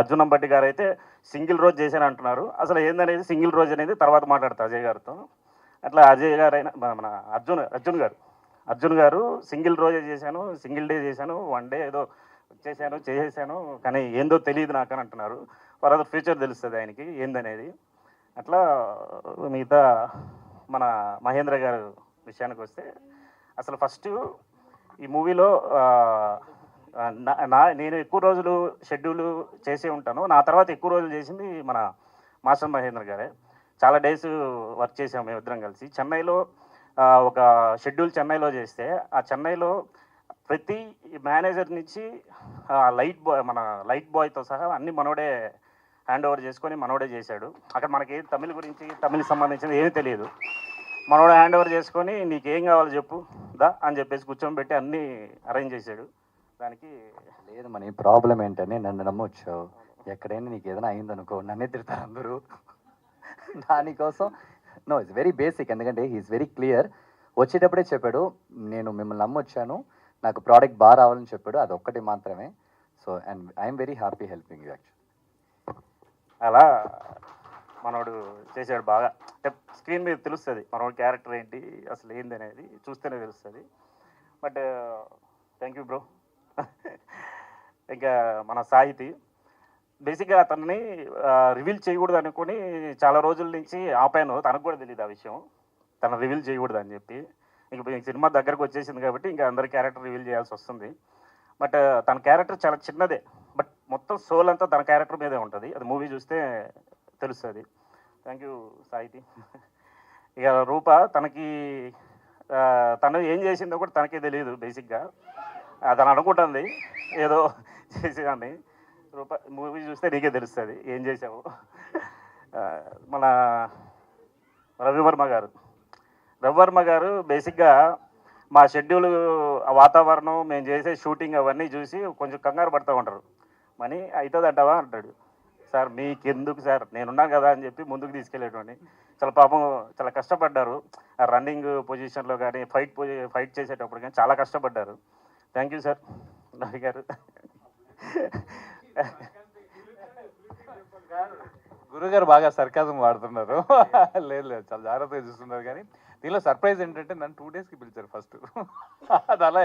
Speaker 5: అర్జున్ అంబట్టి గారు అయితే సింగిల్ రోజు చేశాను అంటున్నారు. అసలు ఏందనేది సింగిల్ రోజు అనేది తర్వాత మాట్లాడతా అజయ్ గారితో. అట్లా అజయ్ గారు అయినా మన అర్జున్ గారు సింగిల్ రోజే చేశాను, సింగిల్ డే చేశాను, 1 డే ఏదో చేసేసాను కానీ ఏందో తెలియదు నాకు అని అంటున్నారు. ఫర్దర్ ఫ్యూచర్ తెలుస్తుంది ఆయనకి ఏందనేది. అట్లా మిగతా మన మహేంద్ర గారు విషయానికి వస్తే అసలు ఫస్ట్ ఈ మూవీలో నేను ఎక్కువ రోజులు షెడ్యూల్ చేసే ఉంటాను, నా తర్వాత ఎక్కువ రోజులు చేసింది మన మాస్టర్ మహేంద్ర గారే. చాలా డేస్ వర్క్ చేసాము మేమిద్దరం కలిసి. చెన్నైలో ఒక షెడ్యూల్ చెన్నైలో చేస్తే, ఆ చెన్నైలో ప్రతి మేనేజర్ నుంచి మన లైట్ బాయ్తో సహా అన్ని మనోడే హ్యాండ్ ఓవర్ చేసుకొని మనోడే చేశాడు. అక్కడ మనకి తమిళ గురించి, తమిళకి సంబంధించింది ఏమీ తెలియదు. మనోడే హ్యాండ్ ఓవర్ చేసుకొని నీకేం కావాలో చెప్పు దా అని చెప్పేసి కూర్చోబెట్టి అన్నీ అరేంజ్ చేశాడు. దానికి
Speaker 12: లేదు మన ప్రాబ్లం ఏంటని నన్ను నమ్మొచ్చావు, ఎక్కడైనా నీకు ఏదైనా అయిందనుకో నన్నే తిడతారు అందరూ. దానికోసం నో ఇట్స్ వెరీ బేసిక్, ఎందుకంటే హీఈస్ వెరీ క్లియర్. వచ్చేటప్పుడే చెప్పాడు నేను మిమ్మల్ని నమ్మొచ్చాను, నాకు ప్రోడక్ట్ బాగా రావాలని చెప్పాడు, అది ఒక్కటి మాత్రమే. So and I'm very happy helping you actually.
Speaker 5: అలా మనోడు చేశాడు బాగా. అంటే స్క్రీన్ మీద తెలుస్తుంది మనోడు క్యారెక్టర్ ఏంటి అసలు ఏంది అనేది చూస్తేనే తెలుస్తుంది. But thank you bro. ఇంకా మన సాహితీ బేసిక్గా అతన్ని రివీల్ చేయకూడదు అనుకుని చాలా రోజుల నుంచి ఆపాను, తనకు కూడా తెలియదు ఆ విషయం, తను రివీల్ చేయకూడదు అని చెప్పి. ఇంక సినిమా దగ్గరకు వచ్చేసింది కాబట్టి ఇంకా అందరి క్యారెక్టర్ రివీల్ చేయాల్సి వస్తుంది. బట్ తన క్యారెక్టర్ చాలా చిన్నదే, బట్ మొత్తం సోల్ అంతా తన క్యారెక్టర్ మీదే ఉంటుంది. అది మూవీ చూస్తే తెలుస్తుంది. Thank you Sahiti. ఇక రూప తనకి తను ఏం చేసిందో కూడా తనకే తెలియదు బేసిక్గా. తను అనుకుంటుంది ఏదో చేసేదాన్ని. రూప మూవీ చూస్తే నీకే తెలుస్తుంది ఏం చేసావు. మన రవివర్మ గారు బేసిక్గా మా షెడ్యూల్, ఆ వాతావరణం, మేము చేసే షూటింగ్ అవన్నీ చూసి కొంచెం కంగారు పడుతూ ఉంటారు. మనీ అవుతుంది అంటావా అంటాడు. సార్ మీకెందుకు సార్, నేనున్నాను కదా అని చెప్పి ముందుకు తీసుకెళ్ళేటువంటి. చాలా పాపం చాలా కష్టపడ్డారు. ఆ రన్నింగ్ పొజిషన్లో కానీ ఫైట్ చేసేటప్పుడు కానీ చాలా కష్టపడ్డారు. థ్యాంక్ యూ సార్ రవి గారు.
Speaker 11: గురుగారు బాగా సర్కాజం వాడుతున్నారు. లేదు లేదు, చాలా జాగ్రత్తగా చూస్తున్నారు. కానీ దీనిలో సర్ప్రైజ్ ఏంటంటే నన్ను 2 డేస్కి పిలిచారు ఫస్ట్. అది అలా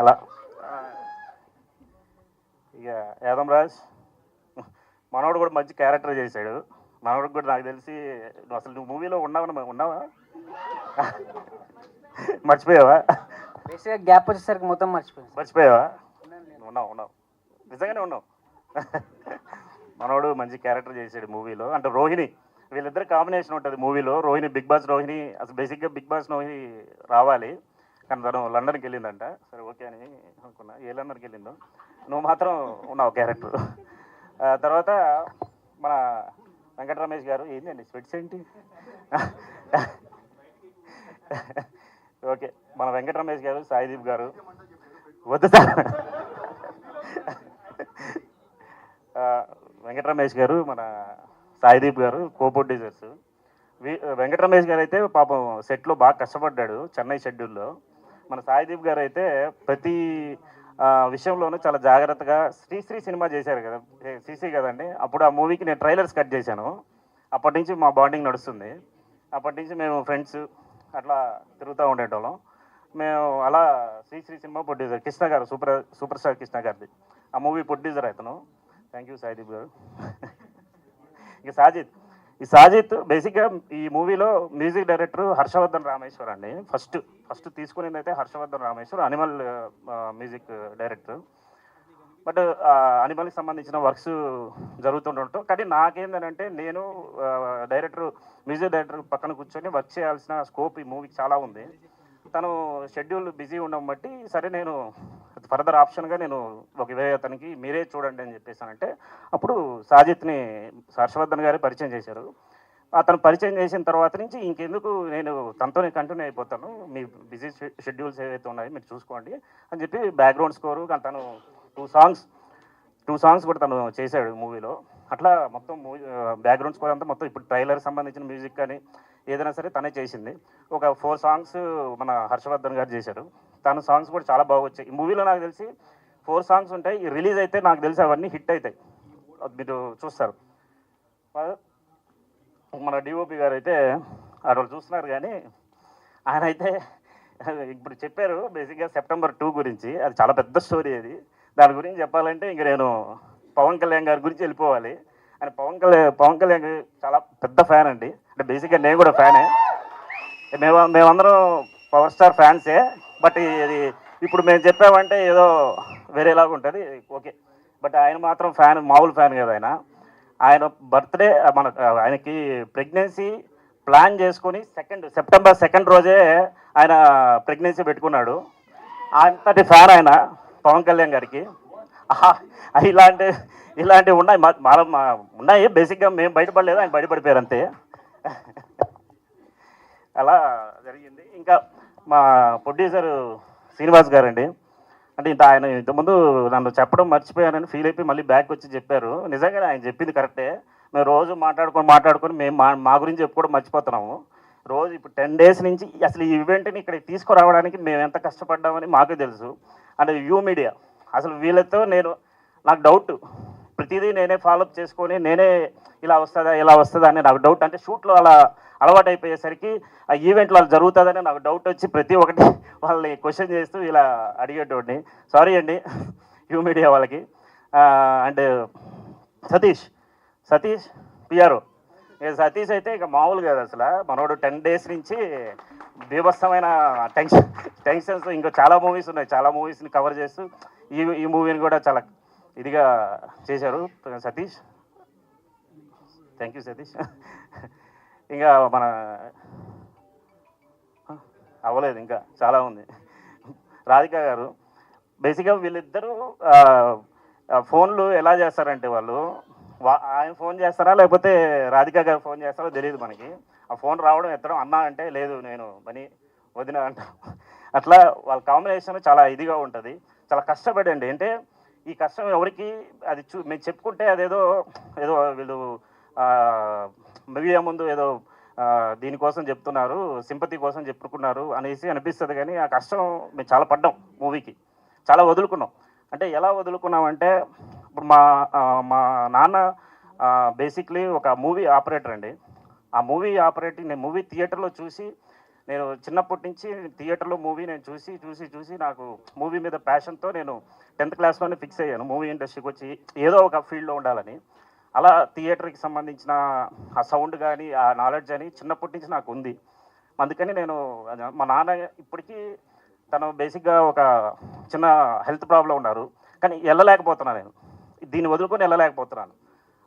Speaker 5: అలా ఇక యాదం రాజ్ మనోడు కూడా మంచి క్యారెక్టర్ చేశాడు. మనోడికి కూడా నాకు తెలిసి నువ్వు మూవీలో ఉన్నావా మర్చిపోయావా?
Speaker 8: బేసిక్గా గ్యాప్ వచ్చేసరికి మొత్తం
Speaker 5: మర్చిపోయావా? ఉన్నావు నిజంగానే ఉన్నావు. మనోడు మంచి క్యారెక్టర్ చేశాడు మూవీలో. అంటే రోహిణి, వీళ్ళిద్దరు కాంబినేషన్ ఉంటుంది మూవీలో. రోహిణి, బిగ్ బాస్ రోహిణి, అసలు బేసిక్గా బిగ్ బాస్ రోహిణి రావాలి, కానీ తను లండన్కి వెళ్ళిందంట. సరే ఓకే అని అనుకున్నా. ఏ లండన్కి వెళ్ళిందో, నువ్వు మాత్రం ఉన్నావు క్యారెక్టర్. తర్వాత మన వెంకట రమేష్ గారు, ఏంటండి స్వెట్స్ ఏంటి? ఓకే, మన వెంకట రమేష్ గారు, సాయిదీప్ గారు, వద్దు సార్. వెంకట రమేష్ గారు, మన సాయిదీప్ గారు కో ప్రొడ్యూసర్స్. వెంకట రమేష్ గారు అయితే పాపం సెట్లో బాగా కష్టపడ్డాడు చెన్నై షెడ్యూల్లో. మన సాయిదీప్ గారు అయితే ప్రతి విషయంలోనూ చాలా జాగ్రత్తగా శ్రీశ్రీ సినిమా చేశారు కదా, శ్రీశ్రీ కదండి. అప్పుడు ఆ మూవీకి నేను ట్రైలర్స్ కట్ చేశాను. అప్పటి నుంచి మా బాండింగ్ నడుస్తుంది. అప్పటి నుంచి మేము ఫ్రెండ్స్ అట్లా తిరుగుతూ ఉండేటోళ్ళం. మేము అలా శ్రీశ్రీ సినిమా ప్రొడ్యూసర్ కృష్ణ గారు, సూపర్ స్టార్ కృష్ణ గారిది ఆ మూవీ ప్రొడ్యూసర్ అతను. థ్యాంక్ యూ సాయిదీప్ గారు. ఇక సాజిత్ బేసిక్గా ఈ మూవీలో మ్యూజిక్ డైరెక్టర్ హర్షవర్ధన్ రామేశ్వర్ అండి. ఫస్ట్ తీసుకునేది అయితే Harshavardhan Rameshwar, Animal music director. But అనిమల్కి సంబంధించిన వర్క్స్ జరుగుతుండటం, కానీ నాకేంటంటే నేను మ్యూజిక్ డైరెక్టర్ పక్కన కూర్చొని వర్క్ చేయాల్సిన స్కోప్ ఈ మూవీకి చాలా ఉంది. తను షెడ్యూల్ బిజీ ఉండడం బట్టి సరే నేను ఫర్దర్ ఆప్షన్గా నేను అతనికి మీరే చూడండి అని చెప్పేసానంటే, అప్పుడు సాజిత్ని హర్షవర్ధన్ గారే పరిచయం చేశారు. అతను పరిచయం చేసిన తర్వాత నుంచి ఇంకెందుకు నేను తనతోనే కంటిన్యూ అయిపోతాను, మీ బిజీ షెడ్యూల్స్ ఏవైతే ఉన్నాయో మీరు చూసుకోండి అని చెప్పి బ్యాక్గ్రౌండ్ స్కోరు తను 2 సాంగ్స్ కూడా తను చేశాడు మూవీలో. అట్లా మొత్తం బ్యాక్గ్రౌండ్ స్కోర్ అంతా మొత్తం ఇప్పుడు ట్రైలర్ సంబంధించిన మ్యూజిక్ కానీ ఏదైనా సరే తనే చేసింది. ఒక 4 సాంగ్స్ మన హర్షవర్ధన్ గారు చేశారు. తన సాంగ్స్ కూడా చాలా బాగా వచ్చాయి. ఈ మూవీలో నాకు తెలిసి 4 సాంగ్స్ ఉంటాయి. రిలీజ్ అయితే నాకు తెలిసి అవన్నీ హిట్ అవుతాయి, మీరు చూస్తారు. మన డిఓపి గారు అయితే వాళ్ళు చూస్తున్నారు, కానీ ఆయన అయితే ఇప్పుడు చెప్పారు బేసిక్గా సెప్టెంబర్ 2 గురించి. అది చాలా పెద్ద స్టోరీ. అది దాని గురించి చెప్పాలంటే ఇంక నేను పవన్ కళ్యాణ్ గారి గురించి వెళ్ళిపోవాలి. ఆయన పవన్ కళ్యాణ్ చాలా పెద్ద ఫ్యాన్ అండి. అంటే బేసిక్గా నేను కూడా ఫ్యానే. మేమందరం పవర్ స్టార్ ఫ్యాన్సే. బట్ ఇది ఇప్పుడు మేము చెప్పామంటే ఏదో వేరేలాగా ఉంటుంది, ఓకే. బట్ ఆయన మాత్రం ఫ్యాన్, మామూలు ఫ్యాన్ కదా. ఆయన బర్త్డే ఆయనకి ప్రెగ్నెన్సీ ప్లాన్ చేసుకొని సెప్టెంబర్ 2 రోజే ఆయన ప్రెగ్నెన్సీ పెట్టుకున్నాడు. అంతటి ఫ్యాన్ ఆయన పవన్ కళ్యాణ్ గారికి. ఇలాంటివి ఉన్నాయి బేసిక్గా మేము బయటపడలేదు, ఆయన బయటపడిపోయారు అంతే. అలా జరిగింది. ఇంకా మా ప్రొడ్యూసర్ శ్రీనివాస్ గారండి, అంటే ఆయన ఇంతకుముందు నన్ను చెప్పడం మర్చిపోయానని ఫీల్ అయిపోయి మళ్ళీ బ్యాక్ వచ్చి చెప్పారు. నిజంగానే ఆయన చెప్పింది కరెక్టే. మేము రోజు మాట్లాడుకొని మేము మా గురించి చెప్పుకోవడం మర్చిపోతున్నాము. రోజు ఇప్పుడు 10 డేస్ నుంచి అసలు ఈ ఈవెంట్ని ఇక్కడ తీసుకురావడానికి మేము ఎంత కష్టపడ్డామని మాకు తెలుసు. అంటే యూ మీడియా అసలు వీళ్ళతో నాకు డౌట్, ప్రతిదీ నేనే ఫాలోఅప్ చేసుకొని నేనే ఇలా వస్తుందా అని నాకు డౌట్. అంటే షూట్లో అలా అలవాటు అయిపోయేసరికి ఆ ఈవెంట్లో అలా జరుగుతుందని నాకు డౌట్ వచ్చి ప్రతి ఒక్కటి వాళ్ళని క్వశ్చన్ చేస్తూ ఇలా అడిగేటోడిని. సారీ అండి యూ మీడియా వాళ్ళకి. And Satish PRO. ఇక సతీష్ అయితే ఇక మామూలు కాదు అసలు. మనోడు 10 days నుంచి బీభత్సమైన టెన్షన్స్. ఇంకా చాలా మూవీస్ ఉన్నాయి, చాలా మూవీస్ని కవర్ చేస్తూ ఈ మూవీని కూడా చాలా ఇదిగా చేశారు సతీష్. Thank you Satish. ఇంకా మన అవ్వలేదు, ఇంకా చాలా ఉంది. రాధిక గారు బేసిక్గా వీళ్ళిద్దరూ ఫోన్లు ఎలా చేస్తారంటే వాళ్ళు ఆయన ఫోన్ చేస్తారా లేకపోతే రాధిక గారు ఫోన్ చేస్తారో తెలియదు మనకి. ఆ ఫోన్ రావడం ఎత్తడం అన్నా అంటే లేదు నేను పని వదిన అంటారు. అట్లా వాళ్ళ కాంబినేషన్ చాలా ఇదిగా ఉంటుంది, చాలా కష్టపడండి. అంటే ఈ కష్టం ఎవరికి అది మేము చెప్పుకుంటే అదేదో ఏదో వీళ్ళు మీడియా ముందు ఏదో దీనికోసం చెప్తున్నారు, సింపతి కోసం చెప్పుకున్నారు అనేసి అనిపిస్తుంది. కానీ ఆ కష్టం మేము చాలా పడ్డాం, మూవీకి చాలా వదులుకున్నాం. అంటే ఎలా వదులుకున్నామంటే ఇప్పుడు మా నాన్న బేసిక్లీ ఒక మూవీ ఆపరేటర్ అండి. ఆ మూవీ ఆపరేటింగ్ నేను మూవీ థియేటర్లో చూసి, నేను చిన్నప్పటి నుంచి థియేటర్లో మూవీ నేను చూసి నాకు మూవీ మీద ప్యాషన్తో నేను 10th క్లాస్లోనే ఫిక్స్ అయ్యాను మూవీ ఇండస్ట్రీకి వచ్చి ఏదో ఒక ఫీల్డ్లో ఉండాలని. అలా థియేటర్కి సంబంధించిన ఆ సౌండ్ కానీ ఆ నాలెడ్జ్ అని చిన్నప్పటి నుంచి నాకు ఉంది. అందుకని నేను మా నాన్న ఇప్పటికీ తను బేసిక్గా ఒక చిన్న హెల్త్ ప్రాబ్లం ఉన్నారు, కానీ వెళ్ళలేకపోతున్నాను. నేను దీన్ని వదులుకొని వెళ్ళలేకపోతున్నాను.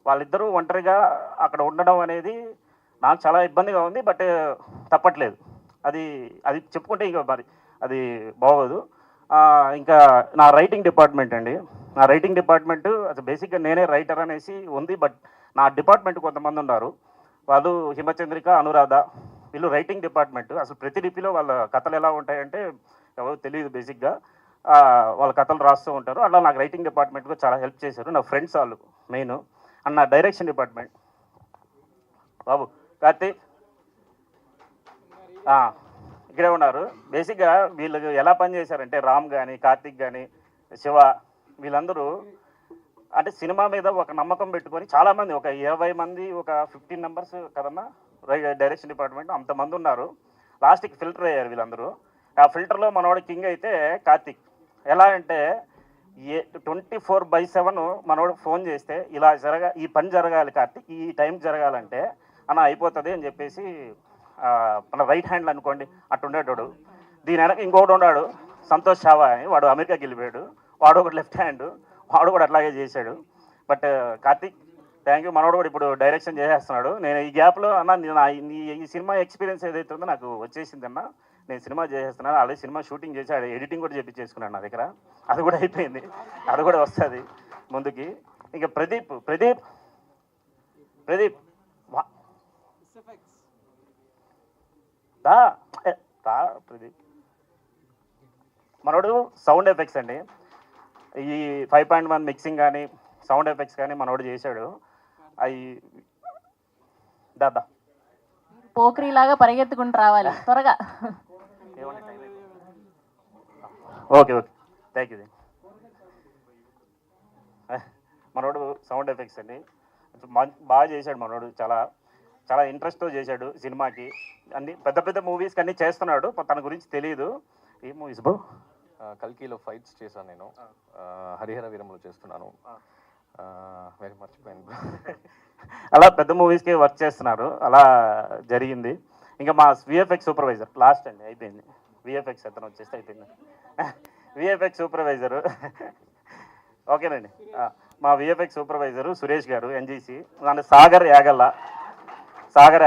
Speaker 5: వాళ్ళిద్దరూ ఒంటరిగా అక్కడ ఉండడం అనేది నాకు చాలా ఇబ్బందిగా ఉంది. బట్ తప్పట్లేదు, అది చెప్పుకుంటే ఇంకా మరి అది బాగోదు. ఇంకా నా రైటింగ్ డిపార్ట్మెంట్ అండి. నా రైటింగ్ డిపార్ట్మెంట్ అసలు బేసిక్గా నేనే రైటర్ అనేసి ఉంది. బట్ నా డిపార్ట్మెంట్ కొంతమంది ఉన్నారు, వాళ్ళు హిమచంద్రిక, అనురాధ, వీళ్ళు రైటింగ్ డిపార్ట్మెంట్. అసలు ప్రతి లిపిలో వాళ్ళ కథలు ఎలా ఉంటాయంటే ఎవరు తెలియదు. బేసిక్గా వాళ్ళ కథలు రాస్తూ ఉంటారు. అలా నాకు రైటింగ్ డిపార్ట్మెంట్గా చాలా హెల్ప్ చేశారు నా ఫ్రెండ్స్ వాళ్ళు మెయిన్. అండ్ నా డైరెక్షన్ డిపార్ట్మెంట్ బాబు కార్తీక్ ఇక్కడే ఉన్నారు. బేసిక్గా వీళ్ళు ఎలా పనిచేశారంటే రామ్ కానీ కార్తీక్ కానీ శివ వీళ్ళందరూ అంటే సినిమా మీద ఒక నమ్మకం పెట్టుకొని చాలామంది ఒక 20 మంది ఒక 15 members కదన్నా డైరెక్షన్ డిపార్ట్మెంట్ అంతమంది ఉన్నారు. లాస్ట్కి ఫిల్టర్ అయ్యారు వీళ్ళందరూ. ఆ ఫిల్టర్లో మనోడు కింగ్ అయితే కార్తీక్. ఎలా అంటే 24/7 మనోడు ఫోన్ చేస్తే ఇలా ఈ పని జరగాలి కార్తీక్, ఈ టైం జరగాలంటే అన్న అయిపోతుంది అని చెప్పేసి మన రైట్ హ్యాండ్ అనుకోండి అట్టుండేటోడు. దీని వెనక ఇంకొకటి ఉన్నాడు సంతోష్ షావా అని, వాడు అమెరికాకి వెళ్ళిపోయాడు. వాడు ఒకటి లెఫ్ట్ హ్యాండ్, వాడు కూడా అట్లాగే చేశాడు. But Karthik thank you. మనోడు కూడా ఇప్పుడు డైరెక్షన్ చేసేస్తున్నాడు. నేను ఈ గ్యాప్లో అన్న ఈ సినిమా ఎక్స్పీరియన్స్ ఏదైతే ఉందో నాకు వచ్చేసిందన్న, నేను సినిమా చేసేస్తున్నాను. ఆల్రెడీ సినిమా షూటింగ్ చేసి ఎడిటింగ్ కూడా చేపించేసుకున్నాను నా దగ్గర. అది కూడా అయిపోయింది, అది కూడా వస్తుంది ముందుకి. ఇంకా ప్రదీప్ ప్రదీప్ మనోడు సౌండ్ ఎఫెక్ట్స్ అండి. ఈ 5.1 మిక్సింగ్ కానీ సౌండ్ ఎఫెక్ట్స్ కానీ మనోడు చేశాడు. అవి దాదా
Speaker 4: పోక్రీలాగా పరిగెత్తుకుంటూ రావాలి త్వరగా.
Speaker 5: Okay thank you. మనోడు సౌండ్ ఎఫెక్ట్స్ అండి బాగా చేశాడు. మనోడు చాలా ఇంట్రెస్ట్తో చేశాడు సినిమాకి. అన్ని పెద్ద మూవీస్కి అన్నీ చేస్తున్నాడు, తన గురించి తెలియదు. ఏ మూవీస్ బ్రో?
Speaker 14: కల్కిలో ఫైట్స్ చేశాను నేను, హరిహర వీరంలో చేస్తున్నాను, వెరీ మర్చిపోయాను.
Speaker 5: అలా పెద్ద మూవీస్కి వర్క్ చేస్తున్నారు. అలా జరిగింది. ఇంకా మా విఎఫ్ఎక్స్ సూపర్వైజర్ లాస్ట్ అండి అయిపోయింది. విఎఫ్ఎక్స్ అతను వచ్చేస్తే అయిపోయింది. విఎఫ్ఎక్స్ సూపర్వైజరు ఓకేనండి. మా విఎఫ్ఎక్స్ సూపర్వైజరు సురేష్ గారు ఎన్జీసీ. అండ్ సాగర్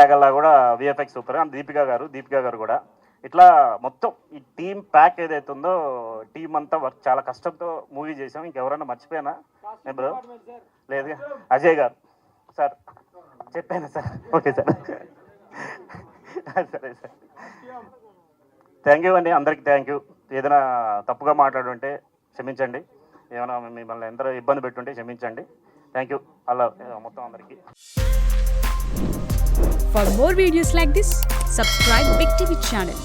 Speaker 5: యాగల్లా కూడా విఎఫ్ఎక్స్ సూపర్. అండ్ దీపికా గారు కూడా. ఇట్లా మొత్తం ఈ టీమ్ ప్యాక్ ఏదైతే ఉందో టీం అంతా వర్క్ చాలా కష్టంతో మూవీ చేసాం. ఇంకెవరైనా మర్చిపోయానా బ్రో? లేదు, అజయ్ గారు సార్ చెప్పాను సార్. ఓకే సార్, సరే సార్. థ్యాంక్ యూ అండి, అందరికి థ్యాంక్ యూ. ఏదైనా తప్పుగా మాట్లాడుంటే క్షమించండి, ఏమైనా మిమ్మల్ని ఎందరో ఇబ్బంది పెట్టుంటే క్షమించండి. థ్యాంక్ యూ అలా మొత్తం అందరికీ.
Speaker 15: For more videos like this, subscribe Big TV channel.